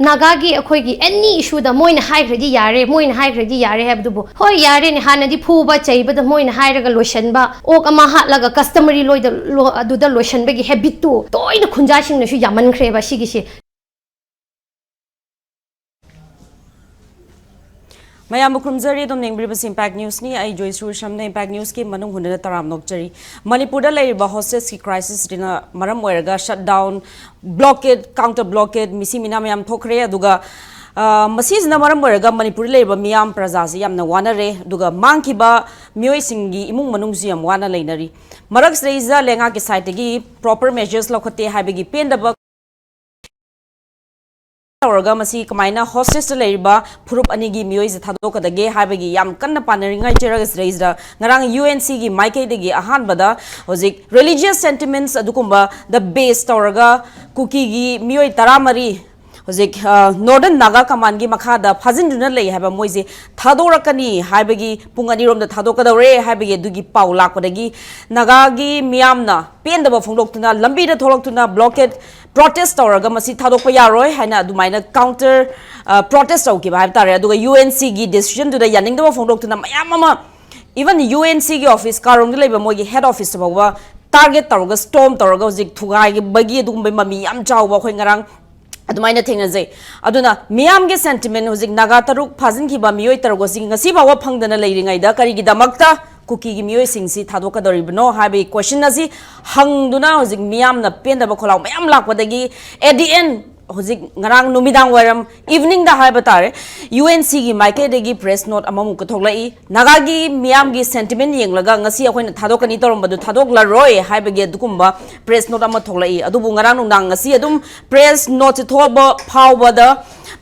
नागागी अखोगी any issue the Moin हाइग्रदी यारे मोइन हाइग्रदी यारे हैबदुबो होय यारे ने हानदी फुबा चैबद मोइन हाइरगा लोशनबा ओक अमा हालगा कस्टमरी लोइद अदुदा लोशनबगी हैबिट तु तोइन खुंजासिंग नसु यामनख्रेबा सिगिसे मैम खुमजरी दम नेंग्रिबस इम्पैक्ट न्यूज़ नि आई जोयश्री उशम ने इम्पैक्ट न्यूज़ के मनुंग हुनदा तराम नोकचरी मणिपुर दा लेरिबा हॉस्टेज की क्राइसिस दिना मरम ओइरगा शटडाउन ब्लॉकेड काउंटर ब्लॉकेड मिसी मिना मैम थोखरे अदुगा मसीजना मरम ओइरगा मणिपुर लेरिबा मियाम प्रजासी यामना वानरे अदुगा मांगखिबा मियोइसिंगी इमुंग मनुंगजी याम वाना लेनरी मरक्स रेजा लेंगा के साइटगी प्रॉपर मेजर्स लखते हाइबगी पेंदबा तौरगा मसी कमाइना हॉस्टेज लेरिबा फुरुप अनिगी मियोइज थादोकदगे हाइबगी याम कन्ना पानरिंगाइ चेरगस रेइजदा ngarang UNC gi maikei degi ahanbada hozik religious sentiments adukumba the base tawraga kuki gi miyoi taramari hozik northern naga command gi makhada phajinduna lei haba moise thadorakani haibagi pungani romda thadokadore haibagi dugi paula kodagi naga gi miyamna pendaba phongdoktuna lambi da tholoktuna blockade protest tawraga masi thadokpa yaroi haina adumaina counter protest tawki ba tare aduga UNC gi decision du da yaningda phongdoktuna mayam ama even UNC gi office karong leba mogi head office bawa target tawraga storm tawraga hozik thugai gi bagi adugumba mami yam chawba khoi ngarang अदुमाइना थेंगजे अदुना मियाम के sentiment होजिक नागा तरुक फाजिन खिबा मियोय तरगो सिंग ngasi bawa phangdana leiringaida karigi damakta Kuki की मियोय सिंगसी थादोकदरिबनो हाबे क्वेश्चन असी हंगदुना होजिक मियाम ना पेंदबा खोलाव मयाम लाकपदगी एट द एंड होजिक ngarang numidang waram evening da hai batare UNC gi maike degi press note amamu ko thoglai naga gi miam gi sentiment yenglaga ngasi akoina thadokani torombadu thadokla roi haibege dukumba press note ama thoglai adubu ngarang nang ngasi adum press note thoba phawbada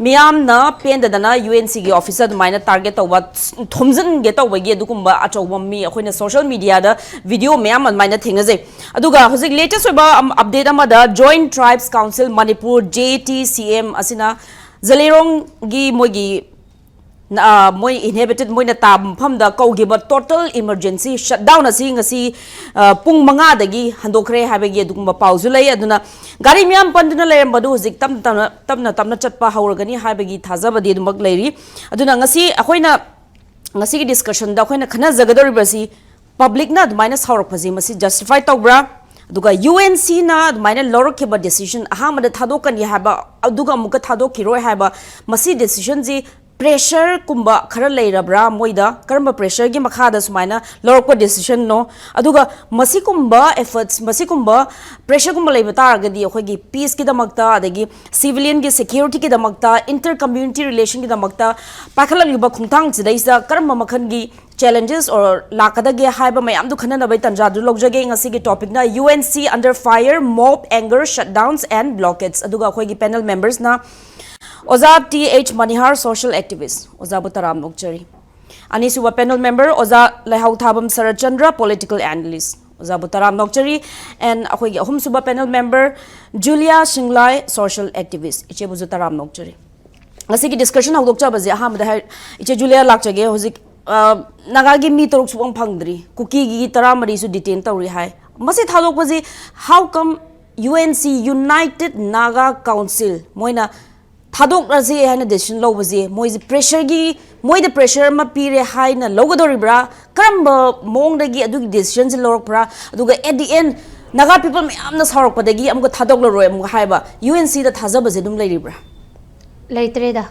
मियाम ना पेंददना UNC की officer दुमाइना target तौबा थोमजन गे तौबगी दुकुम्बा अचौबा मी अखोइना सोशल मीडिया दा वीडियो मैम अदमाइना थेंगजे अदुगा होजिक लेटेस्ट ओबा अपडेट अमादा joint tribes council Manipur JTCM असिना जलेरोंग गी मोगी मोई इनहेबिटेड मोइना ताब मफमदा कौगिबा टोटल इमरजेंसी शटडाउन असी ngasi पुंग मंगा दगी हंदोखरे हाबेगी दुकुम्बा पाउजु लई अदुना गाड़ी म्याम पंदुना लेरमबदु हुजिक तमना चटपा हौरगनी हाबेगी थाजबदी दुमक लेरी अदुना ngasi अखोइना ngasi की डिस्कशन दा अखोइना खना जगदोरिबसी पब्लिक ना दुमाइना सावरकफजी मसी जस्टिफाई तौब्रा अदुगा UNC ना दुमाइना लौरखिबा डिसीजन अहामदा थादोकनी हाबा अदुगा मुका थादोखिरोय हाबा मसी decision ji pressure kumba khara leirabra moida karamba pressure gi makhada sumaina lorko decision no aduga masikumba efforts masikumba pressure kumba leibata agadi akhoi peace ki damakta adagi civilian gi security ki damakta inter community relation ki damakta pakhalaliba khungthang chidaisa karamba makhan gi challenges or lakadagi haiba mayam du khana nabai tanja du logjage ngasi gi topic na UNC under fire mob anger shutdowns and blockades aduga akhoi gi panel members na Oza TH Manihar social activist Oza Butaram Nokchari Anisuba panel member Oza Leihaothabam Saratchandra political analyst Oza Butaram Nokchari and akhoi ahum suba panel member Julia Singlai social activist Iche Butaram Nokchari ngasi ki discussion hawdokcha baje ahamda iche Julia lakchage hozik nagagi mi toruk subang phangdri kuki gi taramari su detain tawri hai masi thalok baje how come UNC United Naga Council moina थादोक रजे हैना decision लौबजे Moiz pressure गी Moid pressure मा पीरे हाइना लौगदोरिब्रा करम मोंगदगी अदुगी decision जे लौरकब्रा अदुगा at the end Naga people मैमना सारकपदगी अमको थादोक लरोय अमको हाइबा UNC दा थाजबजे दुम लेरिब्रा लेत्रेदा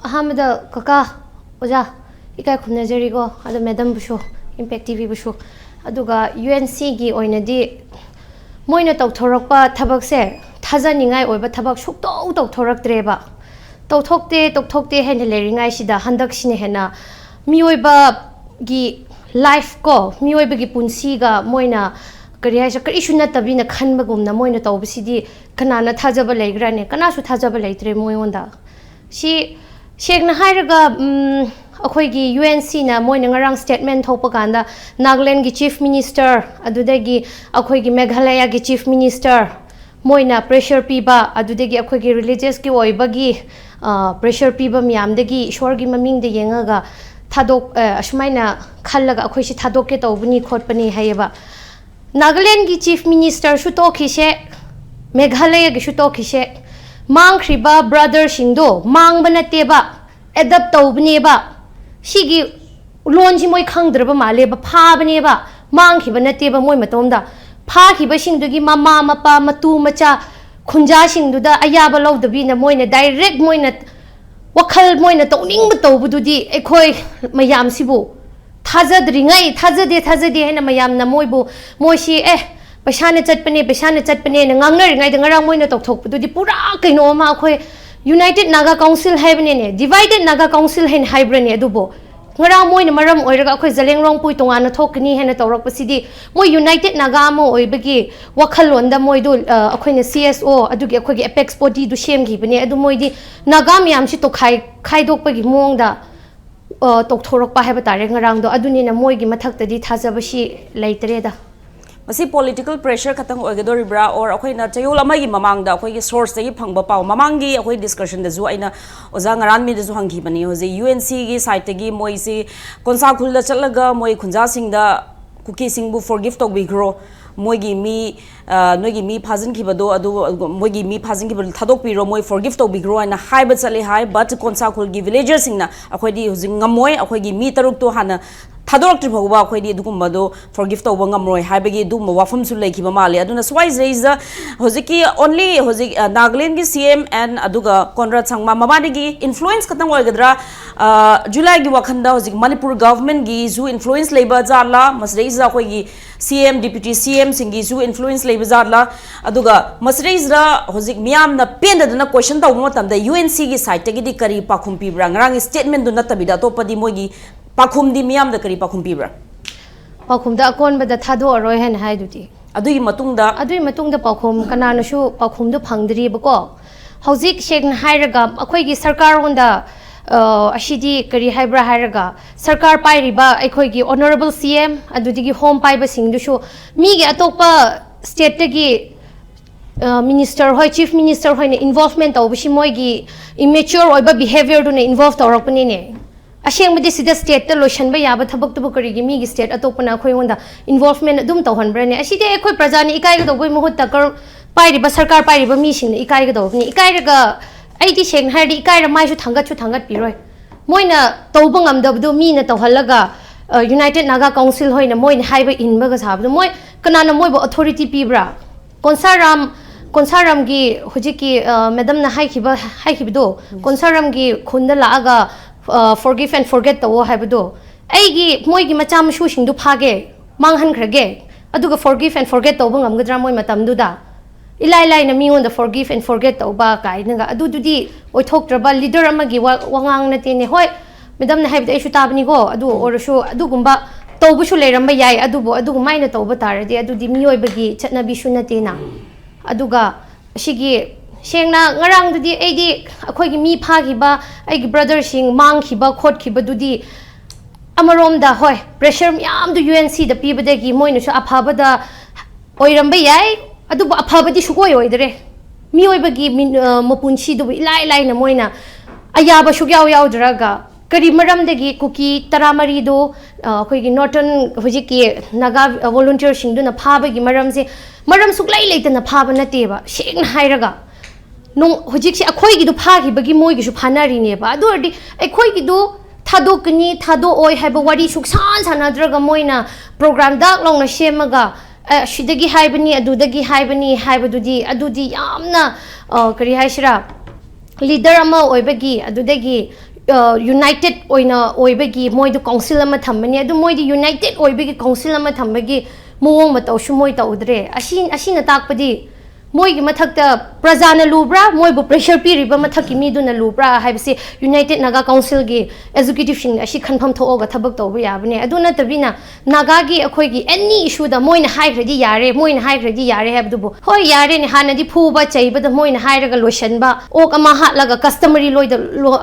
अहमदा कका ओजा इकाय खुनजरीगो अद मैडम बुशो इम्पैक्ट टीवी बुशो अदुगा UNC गी ओइनदी मोइना तौथोरकपा थबकसे थाजानिंगाय ओइबा थबक सुक्तौ तौथोरक्त्रेबा तौथोक्ते हेन लेरिंगाय सिदा हंदक सिने हेना मियोइबा गी लाइफ को मियोइबा गी पुंसीगा मोइना करी हाइसा करिसु नतबिना खनबगुमना मोइना तौबसिदी कनाना थाजबा लेग्राने कनासु थाजबा लेत्रे मोयonda si शेखना हाइरगा अखोइगी UNC ना मोइना ngarang statement थोपा कांदा नागालैंड की चीफ मिनिस्टर अदुदगी अखोइगी मेघालय की चीफ मिनिस्टर मोइना प्रेशर पीबा अदुदगी अखोइगी रिलीजियस की ओइबगी प्रेशर पीबा मियामदगी ईश्वर की ममिंग दे येंगागा थादोक असुमाइना खल्लगा अखोइसी थादोके तौबनी खोटपनी हायबा नागालैंड की चीफ मिनिस्टर सु तोखिसे मेघालय की सु तोखिसे ꯃꯥꯡꯈ꯭ꯔꯤꯕ ꯕ꯭ꯔꯗꯔꯁꯤꯡꯗꯣ ꯃꯥꯡꯕ ꯅꯠꯇꯦꯕ ꯑꯦꯗꯞ ꯇꯧꯕꯅꯦꯕ ꯁꯤꯒꯤ ꯂꯣꯟꯁꯤ ꯃꯣꯏ ꯈꯪꯗ꯭ꯔꯕ ꯃꯥꯜꯂꯦꯕ ꯐꯥꯕꯅꯦꯕ ꯃꯥꯡꯈꯤꯕ ꯅꯠꯇꯦꯕ ꯃꯣꯏ ꯃꯇꯣꯝꯗ ꯐꯥꯈꯤꯕꯁꯤꯡꯗꯨꯒꯤ ꯃꯃꯥ ꯃꯄꯥ ꯃꯇꯨ ꯃꯆꯥ ꯈꯨꯟꯖꯥꯁꯤꯡꯗꯨꯗ ꯑꯌꯥꯕ ꯂꯧꯗꯕꯤꯅ ꯃꯣꯏꯅ ꯗꯥꯏꯔꯦꯛ ꯃꯣꯏꯅ ꯋꯥꯈꯜ ꯃꯣꯏꯅ ꯇꯧꯅꯤꯡꯕ ꯇꯧꯕꯗꯨꯗꯤ ꯑꯩꯈꯣꯏ ꯃꯌꯥꯝꯁꯤꯕꯨ ꯊꯥꯖꯗꯦ ꯍꯥꯏꯅ ꯃꯌꯥꯝꯅ ꯃꯣꯏꯁꯤ ꯄꯩꯁꯥꯅ ꯆꯠꯄꯅꯦꯅ ꯉꯥꯡꯅꯔꯤꯉꯩꯗ ꯉꯔꯥꯡ ꯃꯣꯏꯅ ꯇꯧꯊꯣꯛꯄꯗꯨꯗꯤ ꯄꯨꯔꯥ ꯀꯩꯅꯣ ꯑꯃ ꯑꯩꯈꯣꯏ ꯌꯨꯅꯥꯏꯇꯦꯗ ꯅꯥꯒꯥ ꯀꯥꯎꯟꯁꯤꯜ ꯍꯥꯏꯕꯅꯦꯅꯦ ꯗꯤꯚꯥꯏꯗꯦꯗ ꯅꯥꯒꯥ ꯀꯥꯎꯟꯁꯤल ꯍꯥꯏꯅ ꯍꯥꯏꯕ꯭ꯔꯅꯦ ꯑꯗꯨꯕꯨ ꯉꯔꯥꯡ ꯃꯣꯏꯅ ꯃꯔꯝ ꯑꯣꯏꯔꯒ ꯑꯩꯈꯣꯏ ꯖꯂꯦꯡꯔꯣꯡꯄꯨꯏ ꯇꯣꯉꯥꯟꯅ ꯊꯣꯛꯀꯅꯤ ꯍꯥꯏꯅ ꯇꯧꯔꯛꯄꯁꯤꯗꯤ ꯃꯣꯏ ꯌꯨꯅꯥꯏꯇꯦꯗ ꯅꯥꯒꯥ ꯑꯃ ꯑꯣꯏꯕꯒꯤ ꯋꯥꯈꯜꯂꯣꯟꯗ ꯃꯣꯏꯗꯨ ꯑꯩꯈꯣꯏꯅ CSO ꯑꯗꯨꯒꯤ ꯑꯩꯈꯣꯏꯒꯤ ꯑꯦꯄꯦꯛꯁ ꯕꯣꯗꯤꯗꯨ ꯁꯦꯝꯈꯤꯕꯅꯦ ꯑꯗꯨ ꯃꯣꯏꯗꯤ ꯅꯥꯒꯥ ꯃꯌꯥꯝꯁꯤ ꯈꯥꯏꯗꯣꯛꯄꯒꯤ ꯃꯑꯣꯡꯗ ꯇꯧꯊꯣꯔꯛꯄ ꯍꯥꯏꯕ ꯇꯥꯔꯦ ꯉꯔꯥꯡꯗꯣ ꯑꯗꯨꯅꯤꯅ ꯃꯣꯏꯒꯤ ꯃꯊꯛꯇꯗꯤ ꯊꯥꯖꯕꯁꯤ ꯂꯩꯇ꯭ꯔꯦꯗ ꯃꯁꯤ ꯄꯣꯂꯤꯇꯤꯀꯦꯜ ꯄ꯭ꯔꯦꯁꯔ ꯈꯛꯇꯪ ꯑꯣꯏꯒꯗꯧꯔꯤꯕ꯭ꯔꯥ ꯑꯣꯔ ꯑꯩꯈꯣꯏꯅ ꯆꯌꯣꯜ ꯑꯃꯒꯤ ꯃꯃꯥꯡꯗ ꯑꯩꯈꯣꯏꯒꯤ ꯁꯣꯔꯁꯇꯒꯤ ꯐꯪꯕ ꯄꯥꯎ ꯃꯃꯥꯡꯒꯤ ꯑꯩꯈꯣꯏ ꯗꯤꯁꯀꯁꯟꯗꯁꯨ ꯑꯩꯅ ꯑꯣꯖꯥ ꯉꯔꯥꯟꯃꯤꯗꯁꯨ ꯍꯪꯈꯤꯕꯅꯤ ꯍꯧꯖꯤꯛ UNCꯒꯤ ꯁꯥꯏꯠꯇꯒꯤ ꯃꯣꯏꯁꯤ ꯀꯣꯟꯁꯥꯈꯨꯜꯗ ꯆꯠꯂꯒ ꯃꯣꯏ ꯈꯨꯟꯖꯥꯁꯤꯡꯗ ꯀꯨꯀꯤꯁꯤꯡꯕꯨ ꯐꯣꯔꯒꯤꯐ ꯇꯧꯕꯤꯈ꯭ꯔꯣ ꯃꯣꯏꯒꯤ ꯃꯤ ꯅꯣꯏꯒꯤ ꯃꯤ ꯐꯥꯖꯤꯟꯈꯤꯕꯗꯣ ꯑꯗꯨ ꯃꯣꯏꯒꯤ ꯃꯤ ꯐꯥꯖꯤꯟꯈꯤꯕꯗꯣ ꯊꯥꯗꯣꯛꯄꯤꯔꯣ ꯃꯣꯏ ꯐꯣꯔꯒꯤꯐ ꯇꯧꯕꯤꯈ꯭ꯔꯣ ꯍꯥꯏꯅ ꯍꯥꯏꯕ ꯆꯠꯂꯦ ꯍꯥꯏ ꯕꯠ ꯀꯣꯟꯁꯥꯈꯨꯜꯒꯤ ꯚꯤꯂꯦꯖꯔꯁꯤꯡꯅ ꯑꯩꯈꯣꯏꯗꯤ ꯍꯧꯖꯤꯛ ꯉꯝꯃꯣꯏ ꯑꯩꯈꯣꯏꯒꯤ ꯃꯤ ꯇꯔꯨꯛꯇꯣ ꯍꯥꯟꯅ ꯊꯥꯗꯣꯔꯛꯇ꯭ꯔꯤ ꯐꯥꯎꯕ ꯑꯩꯈꯣꯏꯗꯤ ꯑꯗꯨꯒꯨꯝꯕꯗꯣ ꯐꯣꯔꯒꯤꯐ ꯇꯧꯕ ꯉꯝꯔꯣꯏ ꯍꯥꯏꯕꯒꯤ ꯑꯗꯨꯒꯨꯝꯕ ꯋꯥꯐꯝꯁꯨ ꯂꯩꯈꯤꯕ ꯃꯥꯜꯂꯦ ꯑꯗꯨꯅ ꯁ꯭ꯋꯥꯏꯁꯤꯗꯩꯁꯤꯗ ꯍꯧꯖꯤꯛꯀꯤ ꯑꯣꯟꯂꯤ ꯍꯧꯖꯤꯛ ꯅꯥꯒꯥꯂꯦꯟꯒꯤ CM ꯑꯦꯟ ꯑꯗꯨꯒ ꯀꯣꯟꯔꯥꯠ ꯁꯪꯃꯥ ꯃꯕꯥꯅꯤꯒꯤ ꯏꯟꯐ꯭ꯂꯨꯌꯦꯟꯁ ꯈꯛꯇꯪ ꯑꯣꯏꯒꯗ꯭ꯔꯥ ꯖꯨꯂꯥꯏꯒꯤ ꯋꯥꯈꯟꯗ ꯍꯧꯖꯤꯛ ꯃꯅꯤꯄꯨꯔ ꯒꯚꯔꯟꯃꯦꯟꯠꯒꯤꯁꯨ ꯏꯟꯐ꯭ꯂꯨꯌꯦꯟꯁ ꯂꯩꯕ ꯖꯥꯠꯂꯥ ꯃꯁꯤꯗꯩꯁꯤꯗ ꯑꯩꯈꯣꯏꯒꯤ CM ꯗꯤꯄ꯭ꯌꯨꯇꯤ CM ꯁꯤꯡꯒꯤꯁꯨ ꯏꯟꯐ꯭ꯂꯨꯌꯦꯟꯁ ꯂꯩꯕ ꯖꯥꯠꯂꯥ ꯑꯗꯨꯒ ꯃꯁꯤꯗꯩꯁꯤꯗ ꯍꯧꯖꯤꯛ ꯃꯤꯌꯥꯝꯅ ꯄꯦꯟꯗꯗꯅ ꯀ꯭ꯋꯦꯁꯟ ꯇꯧꯕ ꯃꯇꯝꯗ UNCꯒꯤ ꯁꯥꯏꯠꯇꯒꯤꯗꯤ ꯀꯔꯤ ꯄꯥꯎꯈꯨꯝ ꯄꯤꯕ꯭ꯔꯥ ꯉꯔꯥꯡꯒꯤ ꯁ꯭ꯇꯦꯠꯃꯦꯟꯠꯗꯨ ꯅꯠꯇꯕꯤꯗ ꯑꯇꯣꯞꯄꯗꯤ ꯃꯣꯏꯒꯤ ꯄꯥꯎꯈꯨꯝꯗꯤ ꯃꯤꯌꯥꯝꯗ ꯀꯔꯤ ꯄꯥꯎꯈꯨꯝ ꯄꯤꯕ꯭ꯔꯥ ꯄꯥꯎꯈꯨꯝꯗ ꯑꯀꯣꯟꯕꯗ ꯊꯥꯗꯣꯛꯑꯔꯣꯏ ꯍꯥꯏꯅ ꯍꯥꯏꯗꯨꯗꯤ ꯑꯗꯨꯒꯤ ꯃꯇꯨꯡꯗ ꯄꯥꯎꯈꯨꯝ ꯀꯅꯥꯅꯁꯨ ꯄꯥꯎꯈꯨꯝꯗꯨ ꯐꯪꯗ꯭ꯔꯤꯕꯀꯣ ꯍꯧꯖꯤꯛ ꯁꯦꯡꯅ ꯍꯥꯏꯔꯒ ꯑꯩꯈꯣꯏꯒꯤ ꯁꯔꯀꯥꯔꯉꯣꯟꯗ ꯑꯁꯤꯗꯤ ꯀꯔꯤ ꯍꯥꯏꯕ꯭ꯔꯥ ꯍꯥꯏꯔꯒ ꯁꯔꯀꯥꯔ ꯄꯥꯏꯔꯤꯕ ꯑꯩꯈꯣꯏꯒꯤ ꯑꯣꯅꯔꯦꯕꯜ CM ꯑꯗꯨꯗꯒꯤ ꯍꯣꯝ ꯄꯥꯏꯕꯁꯤꯡꯗꯨꯁꯨ ꯃꯤꯒꯤ ꯑꯇꯣꯞꯄ ꯁ꯭ꯇꯦꯠꯇꯒꯤ ꯃꯤꯅꯤꯁꯇꯔ ꯍꯣꯏ ꯆꯤꯐ ꯃꯤꯅꯤꯁꯇꯔ ꯍꯣꯏꯅ ꯏꯟꯚꯣꯜꯚꯃꯦꯟꯠ ꯇꯧꯕꯁꯤ ꯃꯣꯏꯒꯤ ꯏꯃꯦꯆꯣꯔ ꯑꯣꯏꯕ ꯕꯤꯍꯦꯚꯤꯌꯔꯗꯨꯅ ꯏꯟꯚꯣꯜꯚ ꯇꯧꯔꯛꯄꯅꯤꯅꯦ ꯑꯁꯦꯡꯕꯗꯤ ꯁꯤꯗ ꯁ꯭ꯇꯦꯠꯇ ꯂꯣꯏꯁꯟꯕ ꯌꯥꯕ ꯊꯕꯛꯇꯨꯕꯨ ꯀꯔꯤꯒꯤ ꯃꯤꯒꯤ ꯁ꯭ꯇꯦꯠ ꯑꯇꯣꯞꯄꯅ ꯑꯩꯈꯣꯏꯉꯣꯟꯗ ꯏꯟꯚꯣꯜꯚꯃꯦꯟꯠ ꯑꯗꯨꯝ ꯇꯧꯍꯟꯕ꯭ꯔꯅꯦ ꯑꯁꯤꯗꯤ ꯑꯩꯈꯣꯏ ꯄ꯭ꯔꯖꯥꯅ ꯏꯀꯥꯏꯒꯗꯧꯕꯒꯤ ꯃꯍꯨꯠꯇ ꯄꯥꯏꯔꯤꯕ ꯁꯔꯀꯥꯔ ꯄꯥꯏꯔꯤꯕ ꯃꯤꯁꯤꯡꯅ ꯏꯀꯥꯏꯒꯗꯧꯕꯅꯤ ꯏꯀꯥꯏꯔꯒ ꯑꯩꯗꯤ ꯁꯦꯡꯅ ꯍꯥꯏꯔꯗꯤ ꯏꯀꯥꯏꯔ ꯃꯥꯏꯁꯨ ꯊꯥꯡꯒꯠꯄꯤꯔꯣꯏ ꯃꯣꯏꯅ ꯇꯧꯕ ꯉꯝꯗꯕꯗꯨ ꯃꯤꯅ ꯇꯧꯍꯜꯂꯒ ꯌꯨꯅꯥꯏꯇꯦꯗ ꯅꯥꯒꯥ ꯀꯥꯎꯟꯁꯤꯜ ꯍꯣꯏꯅ ꯃꯣꯏꯅ ꯍꯥꯏꯕ ꯏꯟꯕꯒ ꯁꯥꯕꯗꯣ ꯃꯣꯏ ꯀꯅꯥꯅ ꯃꯣꯏꯕꯨ ꯑꯣꯊꯣꯔꯤꯇꯤ ꯄꯤꯕ꯭ꯔꯥ ꯀꯣꯟꯁꯥꯔꯥꯝꯒꯤ ꯍꯧꯖꯤꯛꯀꯤ ꯃꯦꯗꯝꯅ ꯍꯥꯏꯈꯤꯕꯗꯣ ꯀꯣꯟꯁꯥꯔꯥꯝꯒꯤ ꯈꯨꯟꯗ ꯂꯥꯛꯑꯒ forgive and forget ꯇꯧꯋꯣ ꯍꯥꯏꯕꯗꯣ ꯃꯣꯏꯒꯤ ꯃꯆꯥ ꯃꯁꯨꯁꯤꯡꯗꯨ ꯐꯥꯒꯦ ꯃꯥꯡꯍꯟꯈ꯭ꯔꯒꯦ ꯑꯗꯨꯒ forgive and forget ꯇꯧꯕ ꯉꯝꯒꯗ꯭ꯔꯥ ꯃꯣꯏ ꯃꯇꯝꯗꯨꯗ ꯏꯂꯥꯏ ꯂꯥꯏꯅ ꯃꯤꯉꯣꯟꯗ forgive and forget ꯇꯧꯕ ꯀꯥꯏꯅꯒ ꯑꯗꯨꯗꯨꯗꯤ ꯑꯣꯏꯊꯣꯛꯇ꯭ꯔꯕ ꯂꯤꯗꯔ ꯑꯃꯒꯤ ꯋꯥꯉꯥꯡ ꯅꯠꯇꯦꯅꯦ ꯍꯣꯏ ꯃꯦꯗꯝꯅ ꯍꯥꯏꯕꯗꯤ ꯑꯩꯁꯨ ꯇꯥꯕꯅꯤꯀꯣ ꯑꯗꯨ ꯑꯣꯏꯔꯁꯨ ꯑꯗꯨꯒꯨꯝꯕ ꯇꯧꯕꯁꯨ ꯂꯩꯔꯝꯕ ꯌꯥꯏ ꯑꯗꯨꯕꯨ ꯑꯗꯨꯃꯥꯏꯅ ꯇꯧꯕ ꯇꯥꯔꯗꯤ ꯑꯗꯨꯗꯤ ꯃꯤꯑꯣꯏꯕꯒꯤ ꯆꯠꯅꯕꯤꯁꯨ ꯅꯠꯇꯦꯅ ꯑꯗꯨꯒ ꯑꯁꯤꯒꯤ ꯁꯦꯡꯅ ꯉꯔꯥꯡꯗꯨꯗꯤ ꯑꯩꯗꯤ ꯑꯩꯈꯣꯏꯒꯤ ꯃꯤ ꯐꯥꯈꯤꯕ ꯑꯩꯒꯤ ꯕ꯭ꯔꯗꯔꯁꯤꯡ ꯃꯥꯡꯈꯤꯕ ꯈꯣꯠꯈꯤꯕꯗꯨꯗꯤ ꯑꯃꯔꯣꯝꯗ ꯍꯣꯏ ꯄ꯭ꯔꯦꯁꯔ ꯃꯌꯥꯝꯗꯨ UNCꯗ ꯄꯤꯕꯗꯒꯤ ꯃꯣꯏꯅꯁꯨ ꯑꯐꯕꯗ ꯑꯣꯏꯔꯝꯕ ꯌꯥꯏ ꯑꯗꯨꯕꯨ ꯑꯐꯕꯗꯤ ꯁꯨꯛꯑꯣꯏ ꯑꯣꯏꯗ꯭ꯔꯦ ꯃꯤꯑꯣꯏꯕꯒꯤ ꯃꯄꯨꯟꯁꯤꯗꯨꯕꯨ ꯏꯂꯥꯏ ꯂꯥꯏꯅ ꯃꯣꯏꯅ ꯑꯌꯥꯕ ꯁꯨꯛꯌꯥꯎ ꯌꯥꯎꯗ꯭ꯔꯒ ꯀꯔꯤ ꯃꯔꯝꯗꯒꯤ ꯀꯨꯀꯤ 13ꯗꯨ ꯑꯩꯈꯣꯏꯒꯤ ꯅꯣꯔꯇꯟ ꯍꯧꯖꯤꯛꯀꯤ ꯅꯥꯒꯥ ꯚꯣꯂꯨꯟꯇꯤꯌꯔꯁꯤꯡꯗꯨꯅ ꯐꯥꯕꯒꯤ ꯃꯔꯝꯁꯦ ꯃꯔꯝ ꯁꯨꯛꯂꯩ ꯂꯩꯇꯅ ꯐꯥꯕ ꯅꯠꯇꯦꯕ ꯁꯦꯡꯅ ꯍꯥꯏꯔꯒ ꯍꯧꯖꯤꯛꯁꯦ ꯑꯩꯈꯣꯏꯒꯤꯗꯨ ꯐꯥꯈꯤꯕꯒꯤ ꯃꯣꯏꯒꯤꯁꯨ ꯐꯥꯅꯔꯤꯅꯦꯕ ꯑꯗꯨ ꯑꯣꯏꯔꯗꯤ ꯑꯩꯈꯣꯏꯒꯤꯗꯨ ꯊꯥꯗꯣꯛꯀꯅꯤ ꯊꯥꯗꯣꯛꯑꯣꯏ ꯍꯥꯏꯕ ꯋꯥꯔꯤ ꯁꯥꯟꯅꯗ꯭ꯔꯒ ꯃꯣꯏꯅ ꯄ꯭ꯔꯣꯒ꯭ꯔꯥꯝ ꯗꯥꯛ ꯂꯥꯎꯅ ꯁꯦꯝꯃꯒ ꯁꯤꯗꯒꯤ ꯍꯥꯏꯕꯅꯤ ꯑꯗꯨꯗꯒꯤ ꯍꯥꯏꯕꯅꯤ ꯑꯗꯨꯗꯤ ꯌꯥꯝꯅ ꯀꯔꯤ ꯍꯥꯏꯁꯤꯔꯥ ꯂꯤꯗꯔ ꯑꯃ ꯑꯣꯏꯕꯒꯤ ꯑꯗꯨꯗꯒꯤ ꯌꯨꯅꯥꯏꯇꯦꯗ ꯑꯣꯏꯕꯒꯤ ꯃꯣꯏꯗꯨ ꯀꯥꯎꯟꯁꯤꯜ ꯑꯃ ꯊꯝꯕꯅꯤ ꯑꯗꯨ ꯃꯣꯏꯗꯤ ꯌꯨꯅꯥꯏꯇꯦꯗ ꯑꯣꯏꯕꯒꯤ ꯀꯥꯎꯟꯁꯤꯜ ꯑꯃ ꯊꯝꯕꯒꯤ ꯃꯑꯣꯡ ꯃꯇꯧꯁꯨ ꯃꯣꯏ ꯇꯧꯗ꯭ꯔꯦ ꯑꯁꯤꯅ ꯇꯥꯛꯄꯗꯤ ꯃꯣꯏꯒꯤ ꯃꯊꯛꯇ ꯄ꯭ꯔꯖꯥꯅ ꯂꯨꯕ꯭ꯔꯥ ꯃꯣꯏꯕꯨ ꯄ꯭ꯔꯦꯁꯔ ꯄꯤꯔꯤꯕ ꯃꯊꯛꯀꯤ ꯃꯤꯗꯨꯅ ꯂꯨꯕ꯭ꯔꯥ ꯍꯥꯏꯕꯁꯤ ꯌꯨꯅꯥꯏꯇꯦꯗ ꯅꯥꯒꯥ ꯀꯥꯎꯟꯁꯤꯜꯒꯤ ꯑꯦꯛꯖꯤꯀ꯭ꯌꯨꯇꯤꯚꯁꯤꯡꯅ ꯑꯁꯤ ꯈꯟꯐꯝ ꯊꯣꯛꯑꯒ ꯊꯕꯛ ꯇꯧꯕ ꯌꯥꯕꯅꯦ ꯑꯗꯨ ꯅꯠꯇꯕꯤꯅ ꯅꯥꯒꯥꯒꯤ ꯑꯩꯈꯣꯏꯒꯤ ꯑꯦꯅꯤ ꯏꯁꯨꯗ ꯃꯣꯏꯅ ꯍꯥꯏꯈ꯭ꯔꯗꯤ ꯌꯥꯔꯦ ꯍꯥꯏꯕꯗꯨꯕꯨ ꯍꯣꯏ ꯌꯥꯔꯦꯅꯦ ꯍꯥꯟꯅꯗꯤ ꯐꯨꯕ ꯆꯩꯕꯗ ꯃꯣꯏꯅ ꯍꯥꯏꯔꯒ ꯂꯣꯏꯁꯟꯕ ꯑꯣꯛ ꯑꯃ ꯍꯥꯠꯂꯒ ꯀꯁꯇꯃꯔꯤ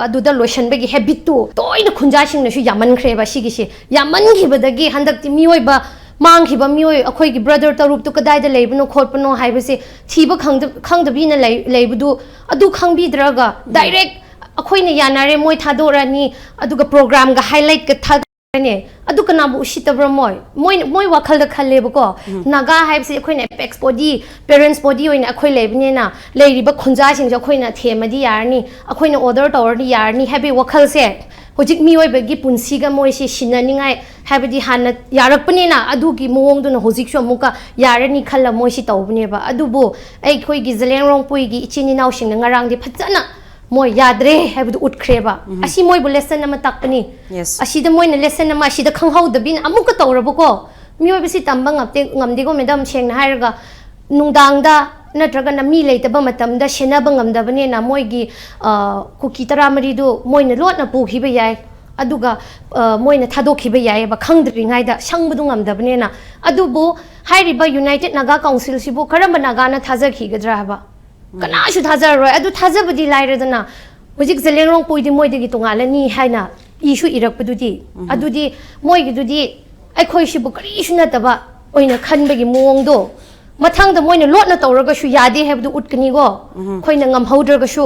ꯑꯗꯨꯗ ꯂꯣꯏꯁꯟꯕꯒꯤ ꯍꯦꯕꯤꯠꯇꯨ ꯇꯣꯏꯅ ꯈꯨꯟꯖꯥꯁꯤꯡꯅꯁꯨ ꯌꯥꯝꯃꯟꯈ꯭ꯔꯦꯕ ꯁꯤꯒꯤꯁꯦ ꯌꯥꯝꯃꯟꯈꯤꯕꯗꯒꯤ ꯍꯟꯗꯛꯇꯤ ꯃꯤꯑꯣꯏꯕ ꯃꯥꯡꯈꯤꯕ ꯑꯩꯈꯣꯏꯒꯤ ꯕ꯭ꯔꯗꯔ ꯇꯔꯨꯛꯇꯨ ꯀꯗꯥꯏꯗ ꯂꯩꯕꯅꯣ ꯈꯣꯠꯄꯅꯣ ꯍꯥꯏꯕꯁꯦ ꯊꯤꯕ ꯈꯪꯗꯕꯤꯅ ꯂꯩꯕꯗꯨ ꯑꯗꯨ ꯈꯪꯕꯤꯗ꯭ꯔꯒ ꯗꯥꯏꯔꯦꯛ ꯑꯩꯈꯣꯏꯅ ꯌꯥꯅꯔꯦ ꯃꯣꯏ ꯊꯥꯗꯣꯛꯔꯅꯤ ꯑꯗꯨꯒ ꯄ꯭ꯔꯣꯒ꯭ꯔꯥꯝꯒ ꯍꯥꯏꯂꯥꯏꯠꯀ ne adu kana bu usitabra moi wakhal da khalle bako naga haibse akhoi na apex body parents body oina akhoi lebne na leiriba khunja sing ja akhoi na themadi yarni akhoi na order tawrdi yarni habi wakhal se hojik mi oi bagi punsi ga moi se sinaningai habidi hanna yarakpani na adu gi mowong du na hojik sho muka yarani khalla moi si tawbne ba adu bu ai khoi gi zeleng rong pui gi ichini naw sing na ngarang di phajana moi yadre habdu utkreba asi moi bu lesson na matakpani asi da moi na lesson na ma asi da khanghau da bin amuka tawrabako mi oi bisi tamba ngamde go madam cheng na hairaga nungdang da natraga na mi leitaba matam da senaba ngamdabane na moi gi kuki taramari du moi na lot na pu khiba yai aduga moi na thado khiba yai ba khangdri ngai da sangbu du ngamdabane na adubu hairiba united naga council sibu karamba naga na thaja khigadra ba kana shu thaja roi adu thaja budi lairadana hojik zelengrong poidi moi degi tongalani haina ishu irakpadudi adudi moi gi dudi aikhoi sibu kari shu na taba oina khanbagi mowong do mathang da moina lot na tawraga shu yade hebdu utkani go khoina ngam haudraga shu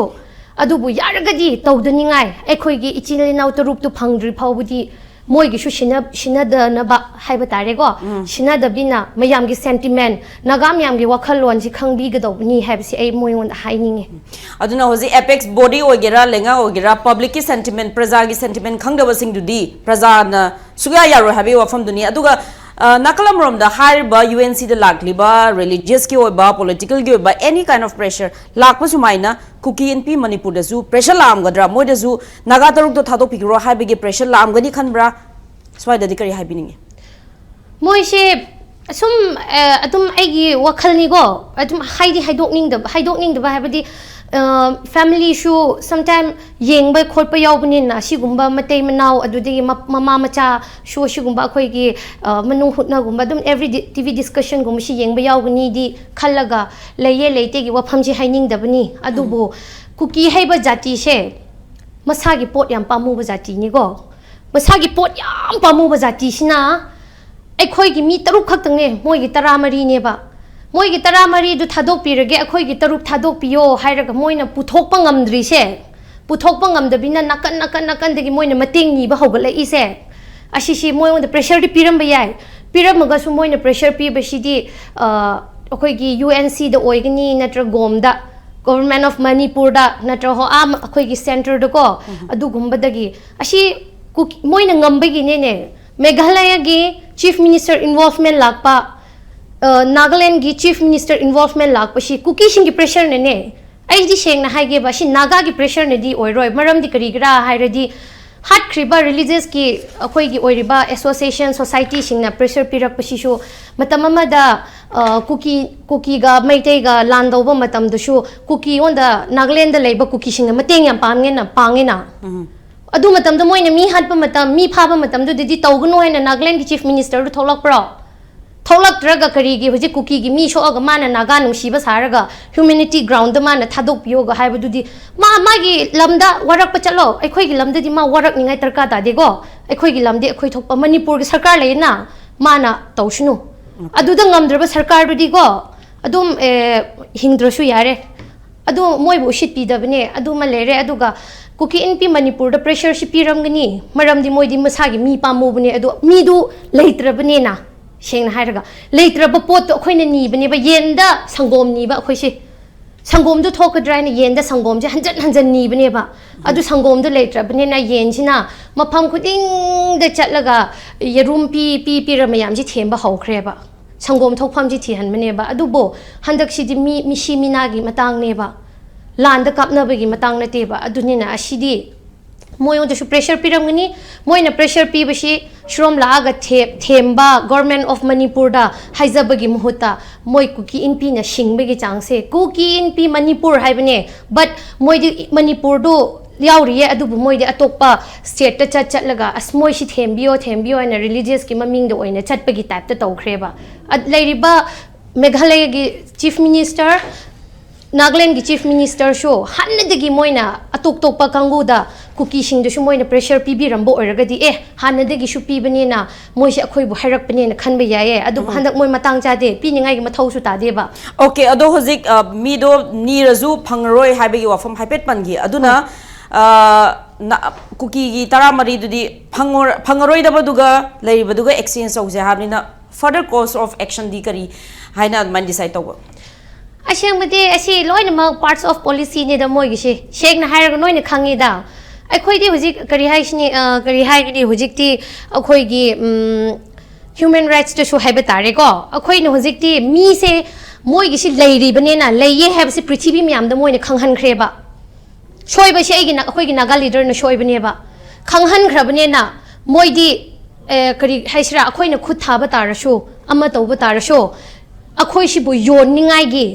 adubu yaragadi tawdani ngai aikhoi gi ichili naw tarup tu phangdri phawbudi moi gi shu shina da na ba haiba tare go shina da bina mayam gi sentiment nagam yam gi wakhal lon ji khangbi ga dawni haibsi ai moi on haininge aduna hoji apex body ogera lenga ogera public ki sentiment praja gi sentiment khangdaba sing dudi praja na suga yaro habi wafam duni aduga nakalam rom da hariba UNC da lakliba religious ki oba political ki oba any kind of pressure lakpa sumaina kuki NP Manipur da su pressure lam gadra moi da su naga taruk to thado pikro habi gi pressure lam gani khanbra swai da dikari habi ninge moi she sum atum aigi wakhal ni go atum haidok ning da habadi family shu sometime yeng bai khot pa yaubni na sigumba matei manau adudi mama macha shu sigumba khoi gi manung hutna gumba dum every TV discussion gum si yeng bai yaubni di khallaga leye leite gi wafam ji haining dabani adubu kuki haiba jati she masagi pot yam pamu ba jati ni go masagi pot yam pamu ba jati sina ai khoi gi mi taruk khak tang ne moi gi taramari ne ba moi gi taramari du thadok pirage akhoi gi taruk thadok piyo hairaga moina puthokpa ngamdri se puthokpa ngamdabina nakan degi moina mateng ni ba hogal ai se asisi moi on the pressure di piram ba yai piramaga su moina pressure pi ba sidi akhoi gi UNC da oigani natra gomda government of Manipur da natra ho am akhoi gi center da ko adu gumba dagi asi moina ngambagi ne Meghalaya gi chief minister involvement lakpa Nagaland gi chief minister involvement lakpa shi kuki sing gi pressure ne ai di sheng na haige ba shi naga gi pressure ne di oiroi maram di kari gra hairadi hat kriba religious ki akoi gi oiriba association society sing na pressure pirak pa shi shu matamama da kuki ga maitei ga landauba matam da shu kuki on da Nagaland da leiba kuki sing na mateng yam pange na adu matam da moina mi hat pa matam mi pha pa matam du di tawgno haina Nagaland gi chief minister du tholak pro tholak draga kari gi hoji kuki gi mi sho aga mana naga nungsi ba saraga humanity ground da mana thadok piyo ga haiba du di ma gi lamda warak pa chalo aikhoi gi lamda di ma warak ningai tarka ta de go aikhoi gi lamde aikhoi thokpa Manipur gi sarkar leina mana tawshnu adu da ngamdra ba sarkar du di go adum hingdrashu yare adu moi bu shit pi da bane adu ma lere adu ga kuki NP Manipur da pressure shi piramgani maram di moi di masagi mi pamu bane adu mi du leitra bane na sheng hairaga leitra ba pot to khoina ni bane ba yenda sangom ni ba khoi shi sangom du thok drai na yenda sangom je hanjan ni bane ba adu sangom du leitra bane na yen china mafam khuding da chatlaga yerum pi ramayam ji themba haukhre ba sangom thokpham ji thi han bane ba adu bo handak si di mi shi minagi matang ne ba land kapna bagi matang na te ba aduni na asidi moi on the pressure piramgani moi na pressure pi bashi shrom laaga themba government of Manipur da haizabagi muhuta moi kuki NP na shingbagi changse kuki NP Manipur haibane but moi di Manipur do yauri adu moi di atokpa state ta chatlaga asmoi shi thembiyo na religious ki maming do oina chatpagi type ta tawkhreba lairiba Meghalaya gi chief minister Nagaland gi chief minister show hanadagi moina atokpa kangu da kuki sing du moina pressure pi birambo oragadi hanadagi shu pi bane na moi se akhoi bu hairak bane na khanba yaye adu handak moi matang chade pi ningai gi mathau su ta de ba okay ado hojik mi do ni razu phangroi haibagi wafam haipet pangi aduna kuki tara mari dudi phangaroi da baduga lei baduga exchange so je habnina further course of action di kari haina man decide to ashamade asi loina parts of policy ne da moi gi shek na hair noina khangi da akhoi di hujik kari haisni kari hai ni hujik ti akhoi gi human rights to show haiba tare ko akhoi no hujik ti mi se moi gi si leiri bane na leiye have si prithvi myam da moi ne khanghan khreba shoi ba shei gi na akhoi gi naga leader na shoi bane ba khanghan khrabane na moi di kari haisra akhoi na khut thaba tar sho ama to ba tar sho akhoi si bu yon ningai gi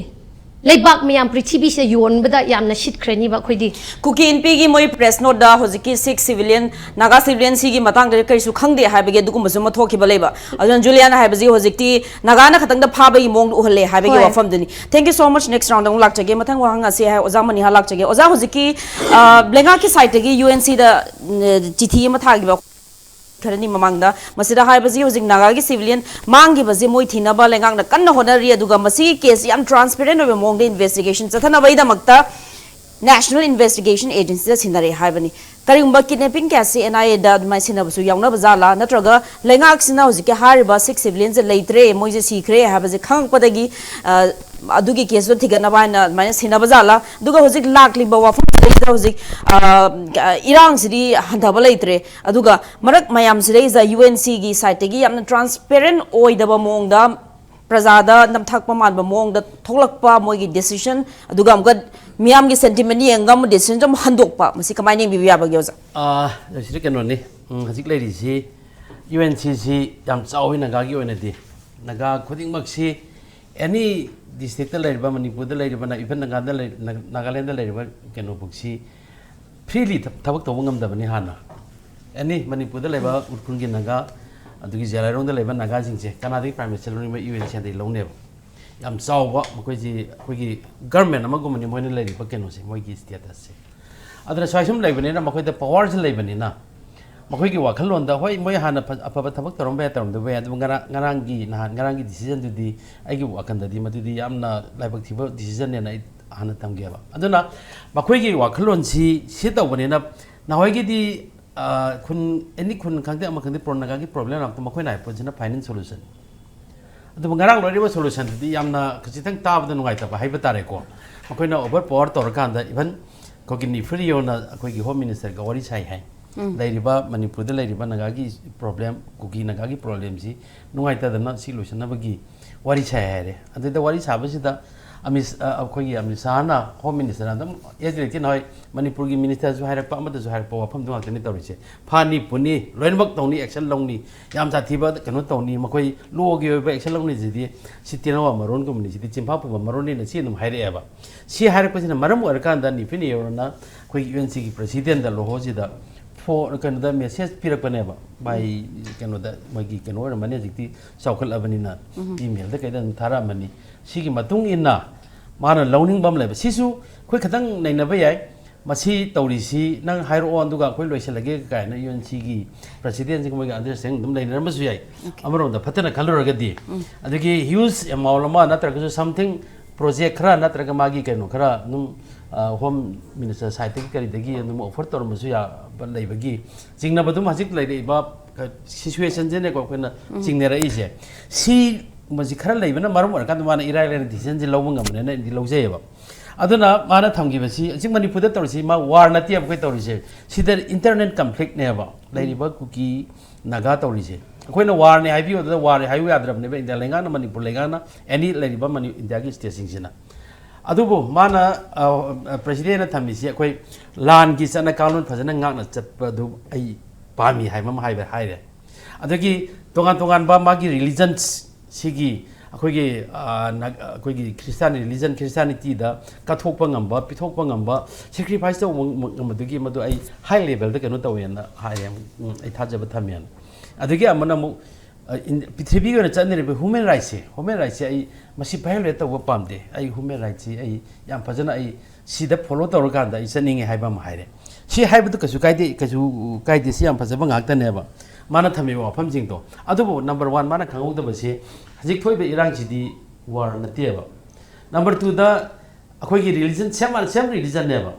leibak myam prithvi se yon bada yam na shit khrani ba khoi di kuki inpi gi moi press note da hojiki 6 civilian naga civilian si gi matang de kai su khangde haibage dugum basu ma thokhi ba leiba ajon julian haibaji hojikti naga na khatang da phaba gi mong uhalle haibage wafam duni thank you so much next round dong lak chage mathang wa hanga se hai oza Manihar lak chage oza hojiki blenga ki site gi UNC da chithi ma thagi ba Karani Mamanga, Masida Haibazi using Nagagi civilian, Mangi Bazi Moitina Balangang, the Kana Honaria Duga Masi case, transparent of among the investigations. Satana Vaida Makta, National Investigation Agency, the Sinare Haibani. Karimba kidnapping Cassie and I dad my Sinabusu Yanga Bazala, Natraga, Lengax now Zika Hariba, 6 civilians, Laitre, Moise Secre, have a Kang Padagi, Adugi case with Tiganabana, minus Hinabazala, Duga was it likely Bawa. Iran City Hantabalaitre, Aduga, Marak Mayam Sirays, a UNC gi site, and transparent oi the Bamonga, Prazada, Namtakpaman Bamong, the Tolakpa Mogi decision, Adugam got Miamgi sentimenti and Gum decision, Handokpa, Masika, my name Biabagoza. The second one, as ladies, UNCC, Yam Sao in Nagagi Unity, Naga, Coding Maxi, any district lady, Manipur, the lady, even Nagaland lady, can boxi freely Tabak the Wungam the Manihana. Any Manipur the labor would Kungi Naga, and to Gizara on the labor Nagazing, Canadian Prime Minister, UNC and the low level. Yam Sao, what Quigi government, Amagumani, when lady, Pacano, Moiki status. Other Swasham Lebanon, Makoy the powers Lebanina. Makoki Wakalon, the Hoy Moyana, a Papatabak better the way Garangi decision to the Agiwakan, the Dima to the Amna Labactivo decision and I Hanatam Gava. I don't know, Makoki Wakalon, she sit over in up. Now I get the any couldn't contact Makandi Pronagagi problem of the Makoina puts in a finance solution. The Mangarang River solution to the Yamna Kasitan Tab than White of a Hypertarico. Makoina over Port or Kanda, even Kokini Free on a quick home minister, Gawari Sai. Lairiba Manipur the Lairiba Nagagi problem, Kuki Nagagi problems, no I tell them not solution Nabagi. What is I and the what is Habasita, Amis Kogi Amisana, Home Minister, and them, yes, Manipuri ministers who had a Pamatas who had power from the alternative. Pani, Puni, Renbok Tony, Excel Lonely, Yamsa Tiba, Canotoni, Makoi, Logi, Excel Lonely, Sitino, Maroon community, Chimpapu, Maroni, and Sinum Hide Eva. She had a question of Maram Workan than if any or not, quick UNC president, the Lohosida. For Canada message Pirapaneva by Canada, Magi can order Manajiki, Sokal Avenina, email the Kadan Taramani, Siki Matung inna, Mana loaning bum level. Sisu, quick Katang Nainavay, Masi Taurisi, Nang Hiro on Duga, Quilway, UNC president, understanding them like Ramasway, Amaro, the Patana color Gadi. And the use a Maulama, not something, project Kra, not Ragamagi Kanokra, no. Home Minister scientifically the Gi and the more for Masuya, but Labagi. Singnabadum has it like the situations in the Kokuna, Singnera easier. See, Mazikara, even a Marmor, Kataman, Iran, descends in Longam and the Lozeva. Aduna, Mana Tangivasi, Simani put the Torisima, war Natia Quetorise. See the internet conflict never. Ladybug cookie, Nagata Rise. When a war, I view the war, highway adram never in the Langana, Manipulagana, any Ladybug in the Agis Station. Adubo mana president Tamisi quite land gis an account President Gana Chapadu a Pami Haimam Hive Hide. Adagi Tongan Bamagi religions Sigi, a quiggy Christian religion, Christianity, the Katopangamba, Pitopangamba, sacrifice the Madugi Madu a high level, the Kanota and high a touch of a Tamian. Adagi Amanamu. In Pitribi and Channel human rights, I must pay letter of Pamde, I human rights, I young person, I see the Polo Torganda is sending a Hibam Hide. She had to Kazu Kai the Siam Pasabang Acta never. Manatami or Pamjinto. Adobo, number one, Manakang Basi, Zikoi Iran City war Nativa. Number two, the Akogi religion, same religion never.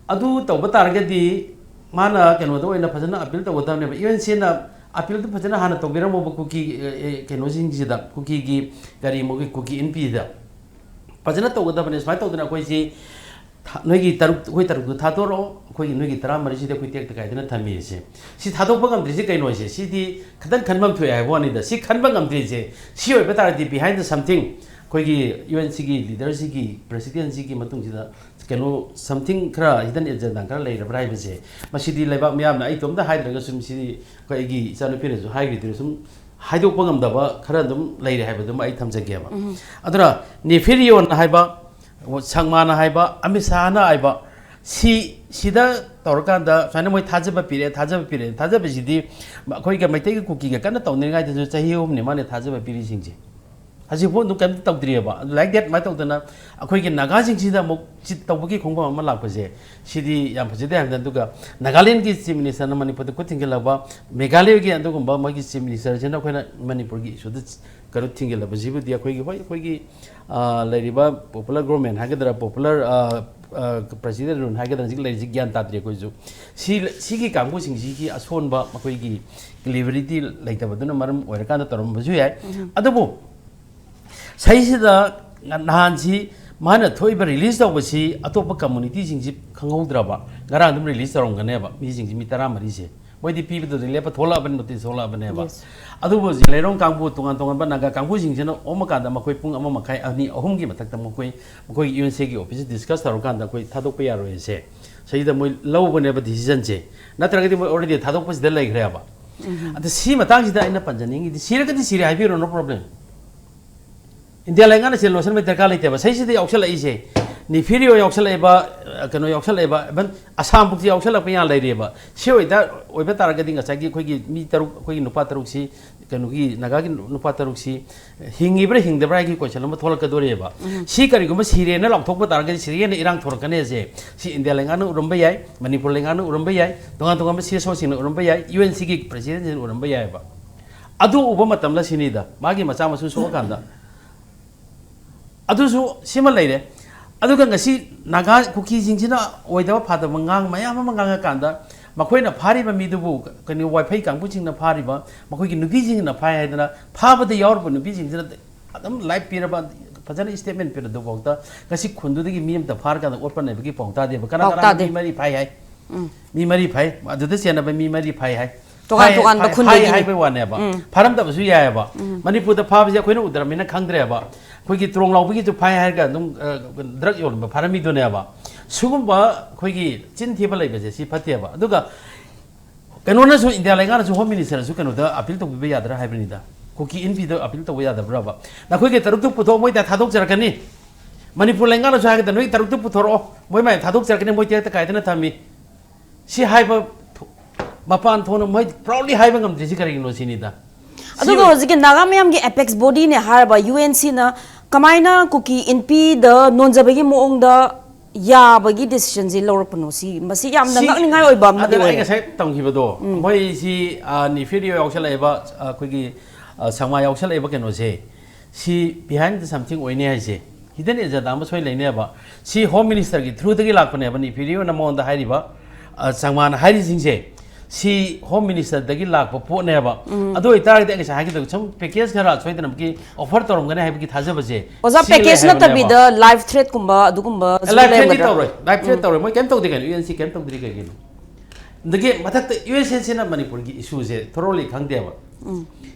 Adu Tobatargadi mana keno do ina phajana appeal to wata ne UNC na appeal to phajana hana to bira mo kuki keno sing jida kuki gi gari mo kuki NP da phajana to wata bane smai to dana koi si noi taruk koi taruk tha to ro koi noi gi tara mari si de koi tek ta kai dana thami se si tha to pagam dri si kai no se si di khadan khanbam thoi ai wani da si khanbam am dri se si oi bata di behind the something koi gi UNC gi leader si gi president si gi matung jida keno something kra hidden agenda kra lei rabrai bese masidi leibak myam na ai tom da haidra ga sum si ko igi chanu pire su haigri dir sum haidok pangam da ba khara dum leire haiba dum ai thamjage ba adura nefirio na haiba sangma na haiba amisa na aiba sida torkan da sana moi thajaba pire thajaba sidi koi ga maitai ga kuki ga kana tawne ngai da chahi hum ne mane thajaba pire singje Haji pun tu kan tak diri apa, like that macam tu na, aku ingin naga sing sida mau cit tahu bagi kongkong amal lah pasti, sidi yang pasti dah dan tu ka Nagaland ki chief minister na Manipur tu tinggal apa, Meghalaya ki antu kumba magi chief minister je na kau na Manipur ki sudah kalau tinggal apa sih dia kau ki lagi ba popular government, haga dara popular presiden run haga dara jik lagi gian tak dia kau itu, si ki kamu sing si ki ason ba kau ki delivery lagi tu betul na maram orang kan tu terus baju ya, ada bu. Saisida nahansi mana thoiba release da wasi atopa community singji khangaudraba garang dum release tarong ganeba mi singji mi tara mari se moi di pibi do lepa thola ban notice thola ban ba adu bo ji lerong kangbu tungan ba naga kangbu singji no omaka da makoi pung ama makai ani ahum gi matak ta makoi UNC gi office discuss tarong kan da koi thadok pe yaro se saida moi law bane ba decision je natraga di moi already thadok pas del lai greba adu si matang ji da ina panjani gi sira ka di sira hai no problem India laingan sih losan mereka kali tiba. Saya sih auksal aja. Ni video auksal eba, keno auksal eba. Ben asam bukti auksal apa yang lain eba. Siapa itu? Oiba tarak ketinggal. Saya kau ki mi taruk, kau ki nupa taruk si, keno ki naga ki nupa taruk si. Hingi ber hing debra ki kau cakap lama tholak kedua eba. Si kari kau mas Syria na lok thok tarak ke Syria na irang thor kene aja. Si India laingan urang bayai, Manipur laingan urang bayai. Tungan mas Syria sini urang bayai. UNC ki presiden urang bayai eba. Adu ubah matamlah sini dah. Magi macam masuk sokan dah. Aduh siapa lagi? Aduh kan kasi naga kuki jingcina, oida apa pada mengang, maya apa mengang kanda, makoi na pari ba midu bu, kani wifi kang pucing na pari ba, makoi ki nubi jing na pari ada na, papa de yaur bu nubi jing na, adam live pira ba, pacar statement pira do bokta, kasi kundu de ki miem ta pari kanda orpan na bagi bokta de, karena mi mari pai hai, mi mari pai, aduh tu siapa mi mari pai hai. Tukan ba kundu hai hai ba wane ba, param ta basu ya ba, Manipur ta papa je koi na udara mina kang dre ba. Koi trong lau bagi tu pai harga nung drug yon ba parami do ne ba sugum ba koi ki chin thi ba lai ba je si phatia ba aduga kanona su India lai ngana su home minister su kanu da appeal to be yadra haibni da ko ki NP da appeal to yadra bra ba na koi ke taruk tu putho moi da thadok jar kani Manipur lai ngana su ha ga da noi taruk tu puthoro moi mai thadok jar kani moi te ta kai da na thami si hai ba mapan thona moi proudly hai ba ngam ji kari no sini da aduga hojiki nagamyam gi apex body ne harba UNC na kamaina kuki NP da nonjabagi moong da ya bagi decision ji lor pano si masi yam na ngakningai oi bam na de ai ga sai tong hi bado moi si ni video yausal eba kogi sangma yausal eba keno se si behind something oine hai se hidden agenda ma soi leine ba si home minister gi through de gi lakpane ba ni video na mon da hairi ba sangma na hairi sing se si home minister dagi lakpa po ne ba ado itar de sa hagi chum package khara choi de ki offer torom gane hai ki thaja baje oza package na tabi the live threat kumba adugumba live threat tawroi moi kem tok de kan UNC kem tok dri ka gi dagi mathak te UNC na Manipur gi issue je thoroughly khang de ba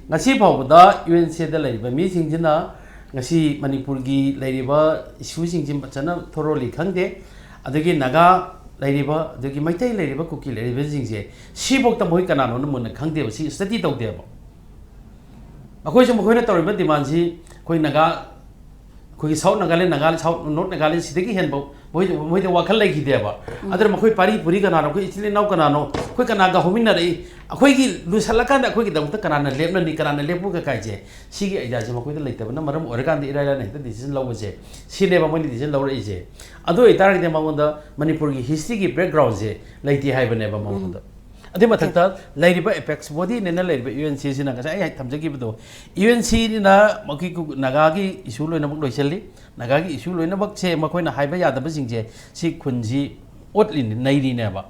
ngasi phau da UNC da lai ba mi sing jina ngasi Manipur gi lai ba issue sing jim chana thoroughly khang de adagi naga Lairiba, the Gimaita Lairiba cookie Lairiba, she booked a boy canal on the moon, Kangde, she studied out there. A question of Hoyna demands, Koinaga, Koi South Nagal, Nagal, South, not Nagal, sticky hand, with the Waka Lake there. Other Makoi Pari, Puriganano, Italy now Canano, Quikanaga Hominari, a Quiki, Lusalakanda, Quiki, the Canana, Lebanon, Canana, Lepuka Kaje, she gets Makwita later, number of Oregon, the Ireland, this is low. She never went this in lower age. Although it target them on the Manipuri history background, like the Hive never mounted. Adimatata, Lady by Apex body, and a lady UNC in a I had to give it. UNC in a Makiku Nagagi, Isulo in a book, Nagagi, Isulo in a book, say Makoina Hive, the Basing, she Kunji, Otlin, Nadi never.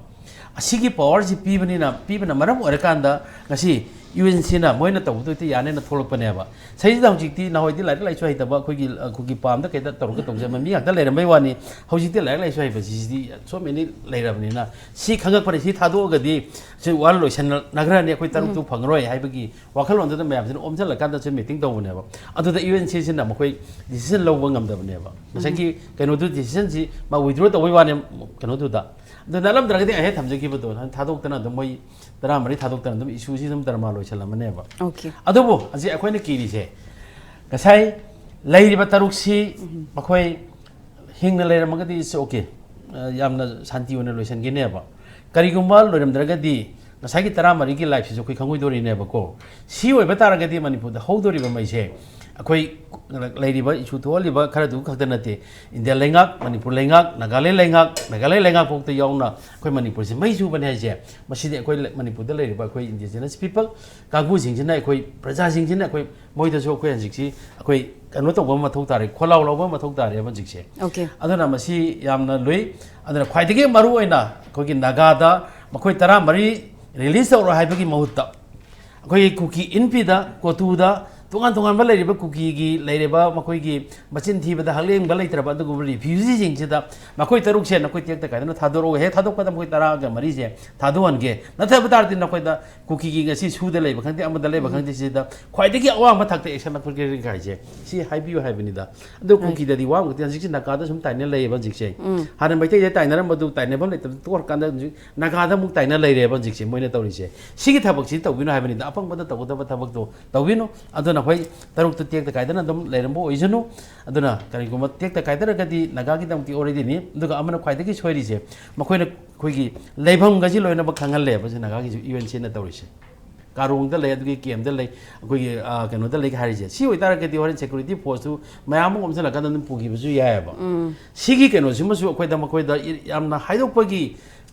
ꯑꯁꯤꯒꯤ ꯄꯥꯋꯔꯁꯤ ꯄꯤꯕꯅ ꯃꯔꯝ ꯑꯣꯏꯔꯀꯥꯟꯗ ꯉꯁꯤ UNCꯅ ꯃꯣꯏꯅ ꯇꯧꯕꯗꯣ ꯌꯥꯅꯦꯅ ꯊꯣꯛꯂꯛꯄꯅꯦꯕ ꯁꯩꯁꯤꯗ ꯍꯧꯖꯤꯛꯇꯤ ꯅꯍꯥꯟꯋꯥꯏꯗꯤ ꯂꯥꯏꯔꯤꯛ ꯂꯥꯏꯁꯨ ꯍꯩꯇꯕ ꯑꯩꯈꯣꯏꯒꯤ ꯄꯥꯝꯗ ꯀꯩꯗ ꯇꯧꯔꯒ ꯇꯧꯖꯕ ꯃꯤ ꯉꯥꯛꯇ ꯂꯩꯔꯝꯕꯩ ꯋꯥꯅꯤ ꯍꯧꯖꯤꯛꯇꯤ ꯂꯥꯏꯔꯤꯛ ꯂꯥꯏꯁꯨ ꯍꯩꯕꯁꯤꯗꯤ ꯁꯣ ꯃꯦꯅꯤ ꯂꯩꯔꯕꯅꯤꯅ ꯁꯤ ꯈꯪꯉꯛꯄꯅꯤ ꯁꯤ ꯊꯥꯗꯣꯛꯑꯒꯗꯤ ꯁꯤ ꯋꯥꯔꯜ ꯂꯣꯏꯁꯟꯅꯈ꯭ꯔꯅꯤ ꯑꯩꯈꯣꯏ ꯇꯔꯨꯛꯇꯨ ꯐꯪꯉꯔꯣꯏ ꯍꯥꯏꯕꯒꯤ ꯋꯥꯈꯜꯂꯣꯟꯗꯨꯗ ꯃꯌꯥꯝꯁꯤꯅ ꯑꯣꯝꯁꯤꯜꯂꯀꯥꯟꯗ ꯁꯤ ꯃꯤꯇꯤꯡ ꯇꯧꯕꯅꯦꯕ ꯑꯗꯨꯗ UNCꯁꯤꯅ ꯃꯈꯣꯏ ꯗꯤꯁꯤꯖꯟ ꯂꯧꯕ ꯉꯝꯗꯕꯅꯦꯕ ꯉꯁꯥꯏꯒꯤ ꯀꯩꯅꯣꯗꯨ ꯗꯤꯁꯤꯖꯟꯁꯤ ꯃꯥ ꯋꯤꯗ꯭ꯔꯣ ꯇꯧꯕꯩ ꯋꯥꯅꯤ ꯀꯩꯅꯣꯗꯨꯗ ꯑꯗꯨ ꯅꯠꯂꯝꯗ꯭ꯔꯒꯗꯤ ꯑꯩ ꯊꯝꯖꯈꯤꯕꯗꯣ ꯊꯥꯗꯣꯛꯇꯅ ꯑꯗꯨꯝ ꯃꯣꯏ 14 ꯊꯥꯗꯣꯛꯇꯅ ꯑꯗꯨꯝ ꯏꯁꯨꯁꯤ ꯑꯗꯨꯝ ꯗꯔꯃꯥ ꯂꯣꯏꯁꯜꯂꯝꯃꯅꯦꯕ ꯑꯗꯨꯕꯨ ꯍꯧꯖꯤꯛ ꯑꯩꯈꯣꯏꯅ ꯀꯤꯔꯤꯁꯦ ꯉꯁꯥꯏ ꯂꯩꯔꯤꯕ ꯇꯔꯨꯛꯁꯤ ꯃꯈꯣꯏ ꯍꯤꯡꯅ ꯂꯩꯔꯝꯃꯒꯗꯤ ꯏꯠꯁ ꯑꯣꯀꯦ ꯌꯥꯝꯅ ꯁꯥꯟꯇꯤ ꯑꯣꯏꯅ ꯂꯣꯏꯁꯟꯒꯅꯦꯕ ꯀꯔꯤꯒꯨꯝꯕ ꯂꯣꯏꯔꯝꯗ꯭ꯔꯒꯗꯤ ꯉꯁꯥꯏꯒꯤ 14ꯒꯤ ꯂꯥꯏꯐꯁꯤꯁꯨ ꯑꯩꯈꯣꯏ ꯈꯪꯉꯣꯏꯗꯣꯔꯤꯅꯦꯕꯀꯣ ꯁꯤ ꯑꯣꯏꯕ ꯇꯥꯔꯒꯗꯤ ꯃꯅꯤꯄꯨꯔꯗ ꯍꯧꯗꯣꯔꯤꯕ ꯃꯩꯁꯦ ꯑꯩꯈꯣꯏ ꯂꯩꯔꯤꯕ ꯏꯁꯨ ꯊꯣꯛꯍꯜꯂꯤꯕ ꯈꯔꯗꯨ ꯈꯛꯇ ꯅꯠꯇꯦ ꯏꯟꯗꯤꯌꯥ ꯂꯩꯉꯥꯛ ꯃꯅꯤꯄꯨꯔ ꯂꯩꯉꯥꯛ ꯅꯥꯒꯥꯂꯦꯟ ꯂꯩꯉꯥꯛ ꯐꯥꯎꯗ ꯌꯥꯎꯅ ꯑꯩꯈꯣꯏ ꯃꯅꯤꯄꯨꯔꯁꯤ ꯃꯩ ꯆꯨꯕꯅꯦ ꯍꯥꯏꯁꯦ ꯃꯁꯤꯗꯤ ꯑꯩꯈꯣꯏ ꯃꯅꯤꯄꯨꯔꯗ ꯂꯩꯔꯤꯕ ꯑꯩꯈꯣꯏ ꯏꯟꯗꯤꯖꯤꯅꯁ ꯄꯤꯄꯜ ꯀꯥꯡꯕꯨꯁꯤꯡꯁꯤꯅ ꯑꯩꯈꯣꯏ ꯄ꯭ꯔꯖꯥꯁꯤꯡꯁꯤꯅ ꯑꯩꯈꯣꯏ ꯃꯣꯏꯗꯁꯨ ꯑꯩꯈꯣꯏ ꯍꯧꯖꯤꯛꯁꯤ ꯑꯩꯈꯣꯏ ꯀꯩꯅꯣ ꯇꯧꯕ ꯃꯊꯧ ꯇꯥꯔꯦ ꯈꯣꯜꯂꯥꯎ ꯂꯧꯕ ꯃꯊꯧ ꯇꯥꯔꯦꯕ ꯍꯧꯖꯤꯛꯁꯦ ꯑꯗꯨꯅ ꯃꯁꯤ ꯌꯥꯝꯅ ꯂꯨꯏ ꯑꯗꯨꯅ ꯈ꯭ꯋꯥꯏꯗꯒꯤ ꯃꯔꯨꯑꯣꯏꯅ ꯑꯩꯈꯣꯏꯒꯤ ꯅꯥꯒꯥꯗ ꯃꯈꯣꯏ 14 ꯔꯤꯂꯤꯁ ꯇꯧꯔꯣ ꯍꯥꯏꯕꯒꯤ ꯃꯍꯨꯠꯇ ꯑꯩꯈꯣꯏꯒꯤ ꯀꯨꯀꯤ ꯏꯟꯄꯤꯗ ꯀꯣꯇꯨꯗ ꯇꯣꯉꯥꯟꯕ ꯂꯩꯔꯤꯕ ꯀꯨꯀꯤꯒꯤ ꯂꯩꯔꯤꯕ ꯃꯈꯣꯏꯒꯤ ꯃꯆꯤꯟ ꯊꯤꯕꯗ ꯍꯛꯂꯦꯡꯕ ꯂꯩꯇ꯭ꯔꯕ ꯑꯗꯨꯒꯨꯝꯕ ꯔꯤꯐ꯭ꯌꯨꯖꯤꯁꯤꯡꯁꯤꯗ ꯃꯈꯣꯏ ꯇꯔꯨꯛꯁꯦ ꯅꯈꯣꯏ ꯇꯦꯛꯇ ꯀꯥꯏꯗꯅ ꯊꯥꯗꯣꯔꯛꯑꯣ ꯍꯦꯛ ꯊꯥꯗꯣꯛꯄꯗ ꯃꯈꯣꯏ 14ꯁꯦ ꯊꯥꯗꯣꯛꯍꯟꯒꯦ ꯅꯠꯇꯕ ꯇꯥꯔꯗꯤ ꯅꯈꯣꯏꯗ ꯀꯨꯀꯤꯒꯤ ꯉꯁꯤ ꯁꯨꯗ ꯂꯩꯕ ꯈꯪꯗꯦ ꯑꯃꯗ ꯂꯩꯕ ꯈꯪꯗꯦ ꯁꯤꯗ ꯈ꯭ꯋꯥꯏꯗꯒꯤ ꯑꯋꯥꯡꯕ ꯊꯥꯛꯇ ꯑꯦꯛꯁꯟ ꯂꯧꯈꯠꯀꯦ ꯍꯥꯏꯁꯦ ꯁꯤ ꯍꯥꯏꯕꯤꯌꯨ ꯍꯥꯏꯕꯅꯤꯗ ꯑꯗꯨ ꯀꯨꯀꯤꯗꯗꯤ ꯋꯥꯡꯕꯗꯤ ꯍꯧꯖꯤꯛꯁꯤ ꯅꯥꯒꯥꯗ ꯁꯨꯝ ꯇꯥꯏꯅ ꯂꯩꯌꯦꯕ ꯍꯧꯖꯤꯛꯁꯦ ꯍꯥꯟꯅ ꯃꯩꯇꯩꯗ ꯇꯥꯏꯅꯔꯝꯕꯗꯨ ꯇꯥꯏꯅꯐꯝ ꯂꯩꯇꯕ ꯇꯣꯛꯔꯀꯥꯟꯗ ꯍꯧꯖꯤꯛ ꯅꯥꯒꯥꯗ ꯑꯃꯨꯛ ꯇꯥꯏꯅ ꯂꯩꯔꯦꯕ ꯍꯧꯖꯤꯛꯁꯦ ꯃꯣꯏꯅ ꯇꯧꯔꯤꯁꯦ ꯁꯤꯒꯤ ꯊꯕꯛꯁꯤ ꯇꯧꯕꯤꯅꯨ ꯍꯥꯏꯕꯅꯤꯗ ꯑꯄꯪꯕꯗ ꯇꯧꯒꯗꯕ ꯊꯕꯛꯇꯣ ꯇꯧꯕꯤꯅꯨ ꯑꯗꯨꯅ ꯑꯩꯈꯣꯏ ꯇꯔꯨꯛꯇꯨ ꯇꯦꯛꯇ ꯀꯥꯏꯗꯅ ꯑꯗꯨꯝ ꯂꯩꯔꯝꯕ ꯑꯣꯏꯖꯅꯨ ꯑꯗꯨꯅ ꯀꯔꯤꯒꯨꯝꯕ ꯇꯦꯛꯇ ꯀꯥꯏꯗꯔꯒꯗꯤ ꯅꯥꯒꯥꯒꯤꯗꯃꯛꯇꯤ ꯑꯣꯏꯔꯗꯤꯅꯤ ꯑꯗꯨꯒ ꯑꯃꯅ ꯈ꯭ꯋꯥꯏꯗꯒꯤ ꯁꯣꯏꯔꯤꯁꯦ ꯃꯈꯣꯏꯅ ꯑꯩꯈꯣꯏꯒꯤ ꯂꯩꯐꯝꯒꯁꯤ ꯂꯣꯏꯅꯃꯛ ꯈꯪꯍꯜꯂꯦꯕ ꯁꯤ ꯅꯥꯒꯥꯒꯤꯁꯨ UNCꯅ ꯇꯧꯔꯤꯁꯦ ꯀꯥꯔꯣꯡꯗ ꯂꯩ ꯑꯗꯨꯒꯤ ꯀꯦꯝꯗ ꯂꯩ ꯑꯩꯈꯣꯏꯒꯤ ꯀꯩꯅꯣꯗ ꯂꯩ ꯍꯥꯏꯔꯤꯁꯦ ꯁꯤ ꯑꯣꯏꯇꯥꯔꯒꯗꯤ ꯍꯣꯔꯦꯟ ꯁꯦꯀꯨꯔꯤꯇꯤ ꯐꯣꯔꯁꯇꯨ ꯃꯌꯥꯝ ꯑꯃ ꯑꯣꯝꯁꯤꯜꯂꯀꯥꯟꯗ ꯑꯗꯨꯝ ꯄꯨꯈꯤꯕꯁꯨ ꯌꯥꯏꯑꯕ ꯁꯤꯒꯤ ꯀꯩꯅꯣꯁꯤꯃꯁꯨ ꯃꯈꯣꯏꯗ ꯌꯥꯝꯅ ꯍꯥꯏꯗꯣꯛꯄꯒꯤ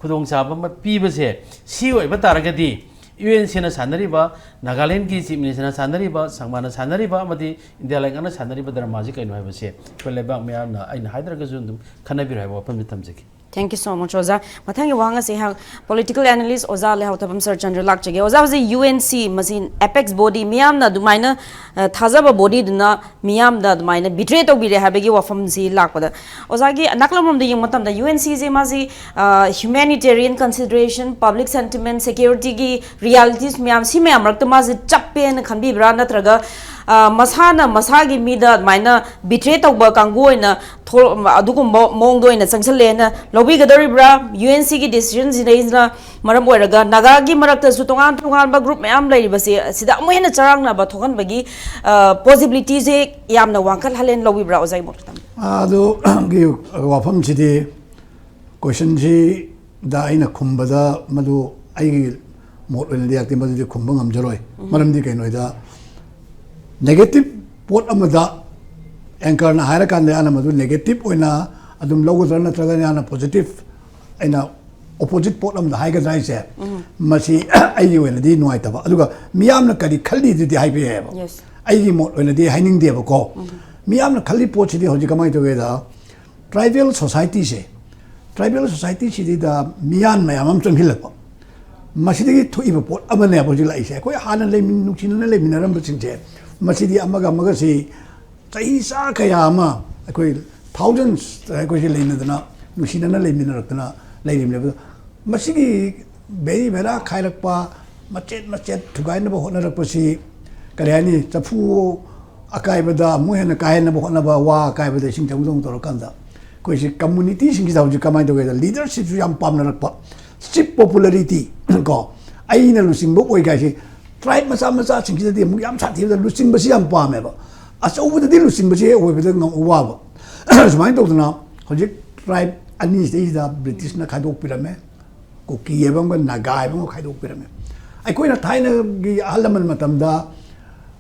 ꯈꯨꯗꯣꯡꯆꯥꯕ ꯑꯃ ꯄꯤꯕꯁꯦ ꯁꯤ ꯑꯣꯏꯕ ꯇꯥꯔꯒꯗꯤ UNCꯅ ꯁꯥꯟꯅꯔꯤꯕ ꯅꯥꯒꯥꯂꯦꯟꯒꯤ ꯆꯤꯞ ꯃꯤꯅꯤꯁꯇꯔꯅ ꯁꯥꯟꯅꯔꯤꯕ ꯁꯪꯃꯥꯅ ꯁꯥꯟꯅꯔꯤꯕ ꯑꯃꯗꯤ ꯏꯟꯗꯤꯌꯥ ꯂꯩꯉꯥꯛꯅ ꯁꯥꯟꯅꯔꯤꯕ ꯗꯔꯃꯥꯁꯤ ꯀꯩꯅꯣ ꯍꯥꯏꯕꯁꯦ ꯑꯩꯈꯣꯏ ꯂꯩꯕꯥꯛ ꯃꯌꯥꯝꯅ ꯑꯩꯅ ꯍꯥꯏꯗ꯭ꯔꯒꯁꯨ ꯑꯗꯨꯝ ꯈꯟꯅꯕꯤꯔꯣ ꯍꯥꯏꯕ ꯋꯥꯐꯝꯗ ꯊꯝꯖꯒꯦ Thank you so much, Oza. Mathangi wanga se ha political analyst Oza Leihaothabam Saratchandra lakchage. Oza was UNC masin apex body miyam na dumaina thazaba body duna miyam da dumaina betray to bire habegi wafam si lakpada. Oza gi naklamam de matam da UNC je mazi humanitarian consideration, public sentiment, security gi realities miyam si miyam rakta mazi chappe na khanbi bra natraga masana masagi mida maina betray to ba kangoina adugumba mongdoina changsalena Lobigadoribra, UNC ki decisions in Maram Weraga, Nagagi Marakta Sutongan Tungan group Mam Labasi, Sida Moyana Charanga, but Togan Bagi possibilities Yamna Wankal Halen Lobibra Ozai Mortam. Ado give Wapam City question G Daina Kumbada Madu I more than the activity Kumbangam Joy, Madam Dikanoida negative port Amada anchor Harakan the Anamadu negative or adum logo zona traga positive ina opposite port am the higher rise masi ayu en di noi taba aduga miyam na kari khalli di hai be yes ayi mo en di haining de ko miyam na khalli port di hoji kamai to ge da tribal society si da miyan mayam am chang hilap masi di thu iba port amane aboji lai se ko hanan le min nuchin na le minaram baching je masi di amaga si tai sa kaya ma ko thousands ko je leina dana nushina na leina rakna leirim le masigi very vera khairakpa machet thugai na hona rakpasi karyani chafu akai bada muhena kai na hona ba wa kai bada sing changdong tor kanda ko je community sing ji hauji kamai to leadership yam pam na rakpa chip popularity ko aina lusing bo oi ga ji tribe masa sing ji de mu yam sa thi da lusing ba si yam pam me ba aso bu de lusing ba ji oi ba ngam wa ba Sumai to na Hojik tribe Anis is the British na Kado Pyramid, Cookie Evanga Nagai Kado Pyramid. I quit a tiny Alaman Matamda,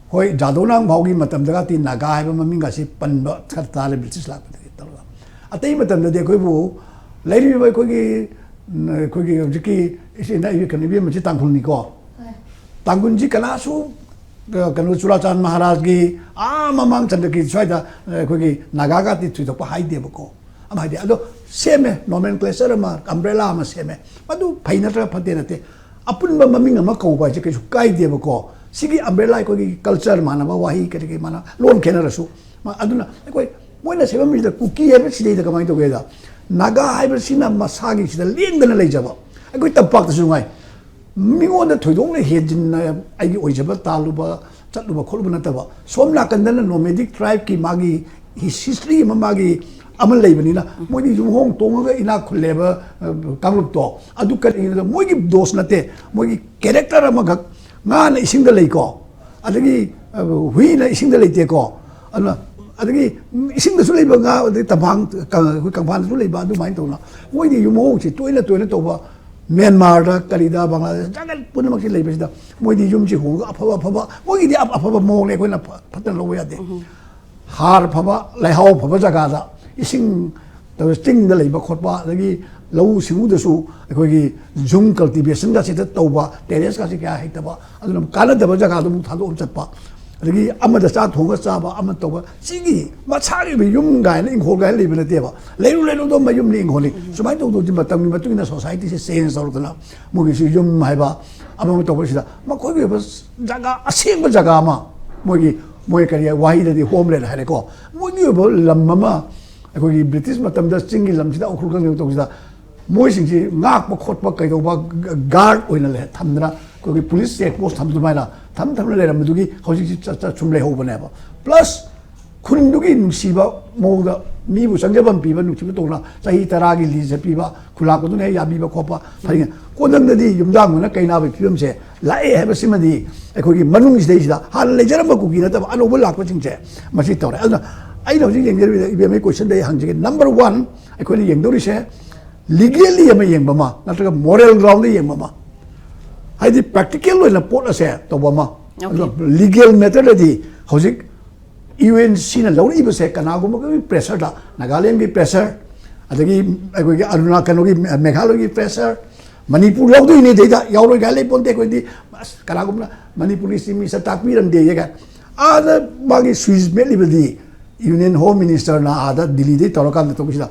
Hoi Jadonang Bogi Matamdati Nagai Mamingasi Panba Katale British Lap. A time at the Decobu, Lady by Cookie Jiki is in the can be a Machitankuniko. Tangunji Kanasu. Kanusulatan Maharajgi, Mamam Chandaki, Swida, Nagaga, to the Pahai Deboko. ama dia ado seme nomenclature ama umbrella ama seme madu phaina tra phate nate apun ba maming ama ko ba je ke kai de ba ko sigi umbrella ko gi culture mana ba wahi ke ke mana lon khena rasu ma aduna ko moina sebe mi da cookie he si de ka mai to ge da naga hai ba sina masagi si da leng da lei jaba ko tapak su ngai mingon da thoidong le hejin na ai gi oi jaba talu ba chatlu ba kholu na ta ba somna kan da nomadic tribe ki magi history ma magi amal lei bani na moi di jum hong tong ga ina khulle ba kamlup to adu ka ina moi gi dos na te moi gi character ma ga nga na ising da lei ko adagi hui na ising da lei te ko ana adagi ising da su lei ba nga de tabang kang phan su lei ba du mai to na moi di jum hong chi toina to ba Myanmar da Kalida Bangladesh jangan pun mak lei ba da moi di jum chi hong apa moi gi di apa mo le ko na patan lo ya de har phaba laihau phaba jaga da ising da sting da leiba khotba dagi lau singu da su ko gi zoom cultivation da se da toba terrace ka se kya hai taba aduna kala da jaga da mu thado um chatpa dagi amma da sa thonga sa ba amma toba sigi ma chari bi yum ga na ingho ga leiba na te ba leiru do ma yum ni ingho ni sumai to jim batam ni matu na society se sense or da mu gi su yum hai ba amma to ba sida ma ko gi ba jaga asing ba jaga ma mo gi moi kariya wahi da di homeland hai ko mo gi ba lam ma ko gi British matam da singi lam sida okhul kan to sida moi sing si ngak ba khot ba kai do ba guard oina le thamna ko gi police check post tham du mai na tham le ram du gi hoji si cha chum le ho ba ne ba plus khun du gi nusi ba mo da mi bu sang jabam pi ba nu chi to na sahi tara gi li se pi ba khula ko du ne ya bi ba khopa phai ko nang da di yum dang na kai na ba phim se la e ha ba sim di ko gi manung is dei da hal le jaram ba ku gi na ta ba ano ba lak ba ching che ma si to re ai đâu chứ những cái việc mấy question đây hàng cái number one ai coi những đâu sẽ legally mà những mà nó cái moral ground đấy những mà hay thì practical là pot là sẽ to mà legal matter là gì hồi chứ UNC là lâu đi sẽ cái nào cũng có cái pressure đó Nagaland cái pressure cái Arunachal cái Meghalaya cái pressure Manipur lâu đi này đấy đó lâu rồi cái lấy ponte coi đi cái nào cũng là Manipuri simi sa takwi ram đấy cái ada bagi Swiss meli bedi Union Home Minister na ada Delhi de torokan de tokisida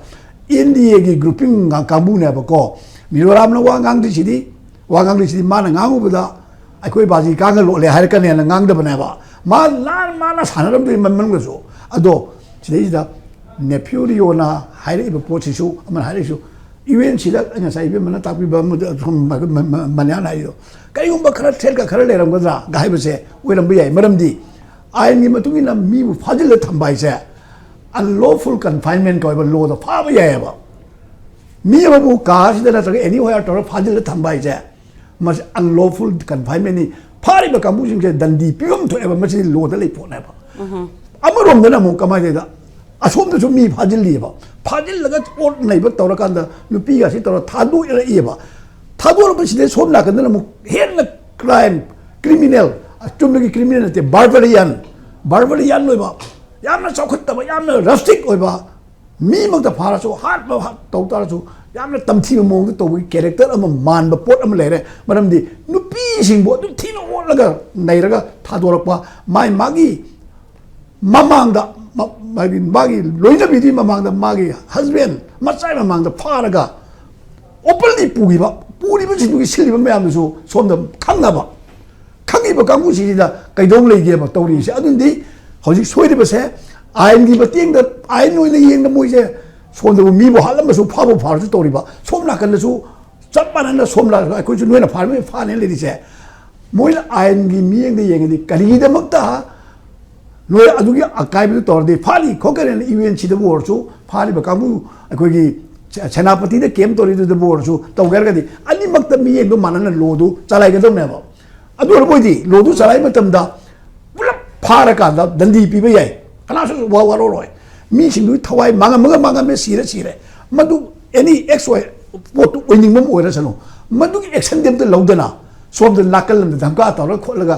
India gi grouping ngang kambu ne ba ko Mizoram na wa ngang di sidi ma na ngang u da ai koi baji ka lo le har kan ne na ngang de ba ne ba ma na sanaram de man ga so ado sidi da nephew rio na hai re ba po chi su ama hai re su UN sida anga sai be mana takwi ba manya na yo kai um ba khara thel ka khara le ram ga da ga hai ba se we ram bi ai maram di ai ni matung ina mi bu phajil le thambai se unlawful confinement ko ba law da pha ba ya ba mi ba bu ka si da ta anywhere to phajil le thambai se mas unlawful confinement ni phari ba kamu sing ke dandi pium to ba ma si law da le pho na ba amarom da na mo kamai da asom da so mi phajil li ba phajil la ga or nei ba to ra kan da nupi ga si to thadu ira e ba thadu ba si de som na kan da mo hen na crime criminal chumni criminal te barbarian loi ba yamna chokhat ta ba yamna rustic oi ba mi mak da phara so hat ba to ta so yamna tamthi mo mong to bi character ama man ba pot am le re maram di nupi sing bo du thino la ga nei ra ga thadorak pa mai magi mamang da magi loina bi di mamang da magi husband machai mamang da phara ga openly pugi ba si du gi silli ba mayam so som da khang na ba khang ba kamu si da kai dong le ge ba to ri se adun di hoji soi de ba se ain gi ba tieng da ain noi le yeng da moi se som da mi bo halam ba su pha bo phar su to ri ba som la kan da su chap pa na som la ko chu noi na phar me pha ne le di se moi la ain gi mi yeng de yeng di kari da mak ta noi adu gi akai bi to de phali ko ka ne UNC da bo su phali ba kamu ko gi Senapati da kem to ri da bo su to gar ga di ani mak ta mi yeng do manana lo du chalai ga dong ne ba adu boy di lo du salai matam da pulap phara ka da dandi pi ba yai kana so wa ro roi mi sing du thawai manga me sire madu any xy pot winning mom ora sano madu action dem da lodana som da nakal da dangka ta ro khol ga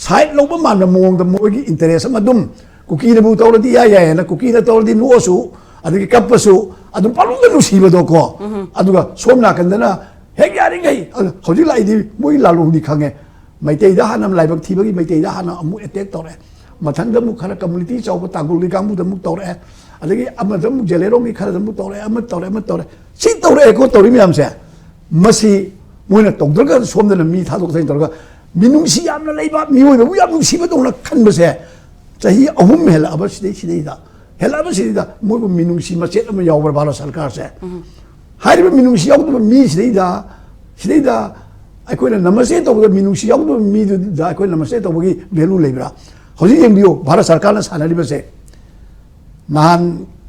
side lo ba man da mong da mo gi interest madum kuki da bu to di ya na kuki da to di no su adu kap su adu palu da nu si ba do ko adu ga som na kan da na hek ya ring ai hoji lai di moi la long di khange mai te da hanam lai bak thi bagi mai te da hanam amu attack to re mathang da mu khara community chau ba tangul li kamu da mu to re adagi amadam jelerong ki khara dam tore amat tore si tore ko tori mi amse masi moina tongdra somda mi tha dok thain torga minung si amna leiba mi oi bu yam si ba dong na khan base chahi ahum hela aba sidei da hela aba sidei da moi bu minung si ma chet ma yaw bar bala sarkar se hari ba minung si yaw du mi sidei da aikoina namaste to minung si yaw du mi da aikoina namaste to gi value leibra hoji yeng bio bharat sarkar na sanari base nahan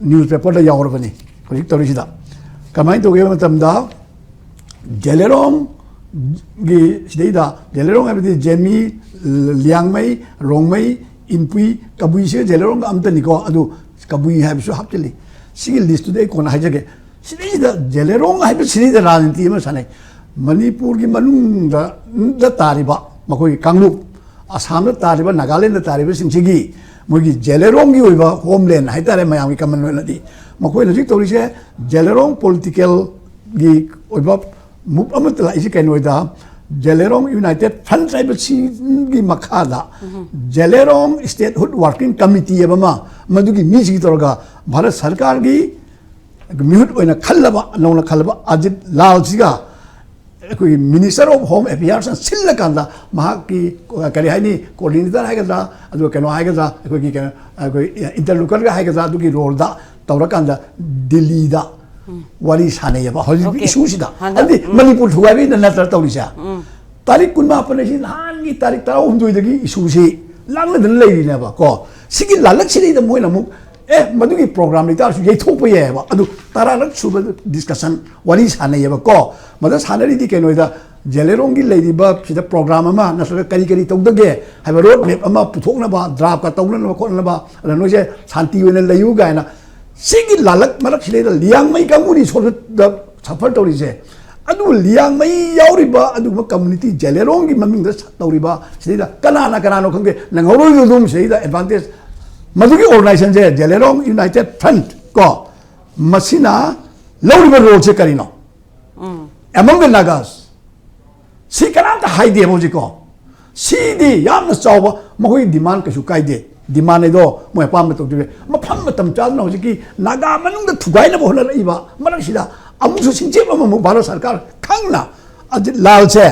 newspaper da yaw rabani hoji tori sida kamai to ge matam da jelerong gi sidei da jelerong abdi jemi liangmai rongmai inpui kabui se jelerong amta niko adu kabui have so hapteli sigi list today kona hajage sidei da jelerong have sidei da ranti ma sanai manipur gi manung da tariba makoi kanglup assam da tariba nagaland da tariba singchigi mogi jelerong gi oiba homeland haitare mayam gi kaman nadi makoi logic tori se jelerong political gi oiba move amat la isi kainoida jelerong united front tribal gi makhada jelerong statehood working committee abama madugi miji torga bharat sarkar gi mihut oina khallaba nona khallaba ajit lal jiga koi minister of home affairs silla kanda mahaki kari haini coordinator haiga adu keno haiga koi gi koi interlocutor ga haiga adu gi role da tawra kanda delhi da wari sane ba hoji issue sida andi manipur thuai na natar tawlisa tarik kunma apane si han gi tarik tara umdoi dagi issue si langla dan lei na ba ko sigi lalak sidi da moina mu madugi program ni tar su yei thok ye ba adu tara lak su discussion wari sane ba ko mada sanari di kenoi da jelerong gi lei ba sida program ama na so kari tawdage haiba road map ama puthokna ba draft ka tawna ba khona ba ala no je shanti wena layu ga na sigi lalak marak sile da liang mai kamuni so da suffer tori je adu liang mai yauri ba adu community jelerong gi maming da tori ba sile da kana no khangge nangoro yu dum sile da advantage madugi organization je jelerong united front ko masina lori ba role che karino among the nagas si kana ta haide boji ko si di yam na chawa mahoi demand ka su kaide demand do moi pam to de ma pham tam cha na hoji ki naga manung da thugai na bohla lai ba malang sida amu su sinje ba mu bharat sarkar khangna aj lal che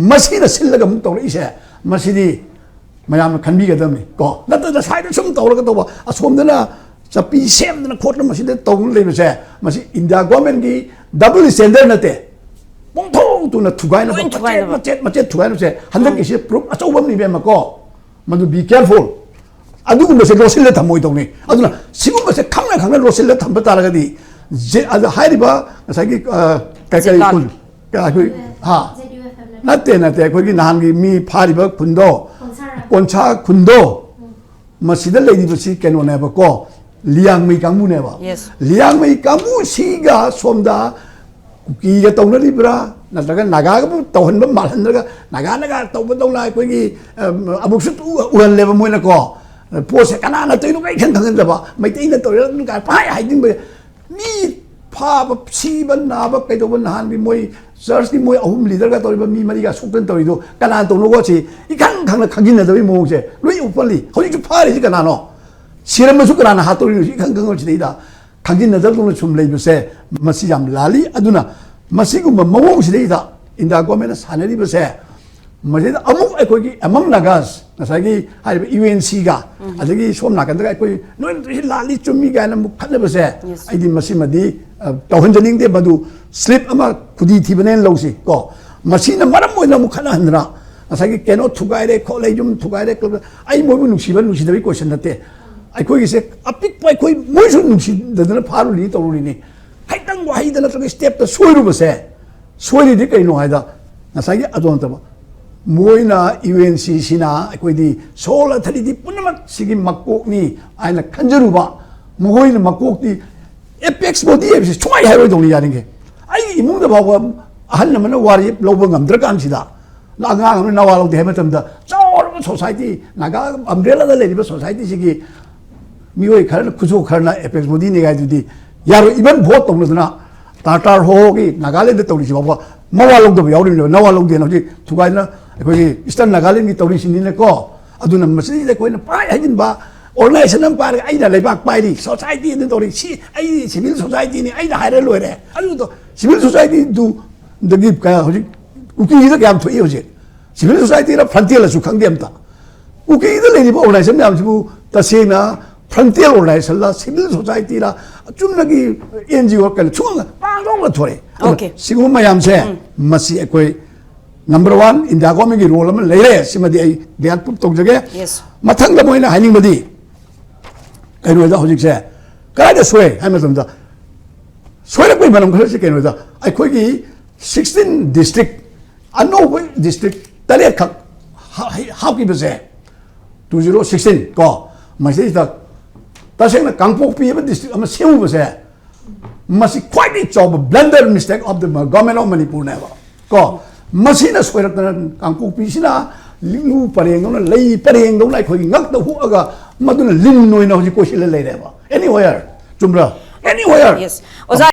masina sillaga mu to ri se masidi mayam khanbi ga dam ko nata da sai da sum to la to ba asom da na chapi sem da khot na masida to le ba se masi india government gi double standard na te bong thong tu na thugai na macet thugai na se handak ki se proof achau bam ni be ma ko madu be careful adugun se losil le thamoi tong ni aduna sigum se khangna losil le thamba ta la di je ad hairi ba sai gi kai kun ka ku ha nate ko gi nan gi mi phari ba kundo koncha kundo masida le di si keno ne ba ko liang mai kamu ne ba liang mai kamu si ga somda ki ga tong na li bra na daga naga ga to han ba mal han daga naga to ba tong la ko gi abuk su uan le ba moi na ko pose kana na tei no kai khan khan da ba mai tei na to nu ka pai hai ding ba ni pha ba si ba na ba kai to ba han bi moi church ni moi ahum leader ga to ba mi mari ga sokten to do kana to no go chi I khang khang na khangin na da bi mo je lui upali ho ji pha ri ji kana no siram ma su kana na ha to ri ji khang khang chi da khangin na da to no chum lei ba se masi yam lali aduna masi gu ma mawong si da inda go me na sanari ba se masi da amuk ai ko gi among nagas na sai gi hai UNC ga adagi som na kan da ko no lali chumi ga na mu khan ba se ai di masi ma di to han janing de badu slip ama khudi thi banen lo si ko masi na maram mo na mu khan han na sai gi keno thugai re kho lai jum thugai re ai mo bu nu si da bi question na te ai ko gi se apik pai ko mo su nu si da na pharu li to ri ni hai tang wa hai da na to step ta soiru ba se soiri di kai no hai da na sai gi adon ta ba moina UNC sina koi di sola thali di punamak sigi makok ni aina khanjaru ba mohoi na makok di apex body is choi hai roi dong ni yaring ke ai imung da ba ahan na mana wari loba ngam dra kan sida la nga ngam na walo de ha matam da chor society naga umbrella da le di society sigi mioi khar khujo khar na apex body ni ga di yaro even vote tong na tatar ho gi nagaland to ri si ba mawalong do yauri no nawalong de no ji thugai na ko Eastern Nagaland ki tawri sin ni ko aduna masini le ko na pai hajin ba organization am par ai da lebak pai ri society ni dori si ai civil society ni ai da haire loi re adu to civil society du the give ka hoji uki da kam thoi hoji civil society ra frontier la su khang dem ta uki da le ni organization yam bu ta se na frontier organization la civil society la chum na gi NGO ka chung pa rong la thore Okay. sigu mayam se masi ekoi number 1 India government ki role am leire simadi ai diat pup tok jage Yes. mathang da moina haining badi kaino da hojik se kai da soe hai ma samda soe la koi manam khase kaino da ai khoi ki 16 district anno district tale khak how ki base 2016 ko masi da ta seng na kangpok pi ba district am semu base masi quite a job blunder mistake of the government of Manipur never ko masi na soe ra kangpok pi sina lingu pareng no lei pareng no lai khoi ngak da hu aga maduna lin noi na hoji ko sile lei re ba anywhere chumra anywhere Yes. Oza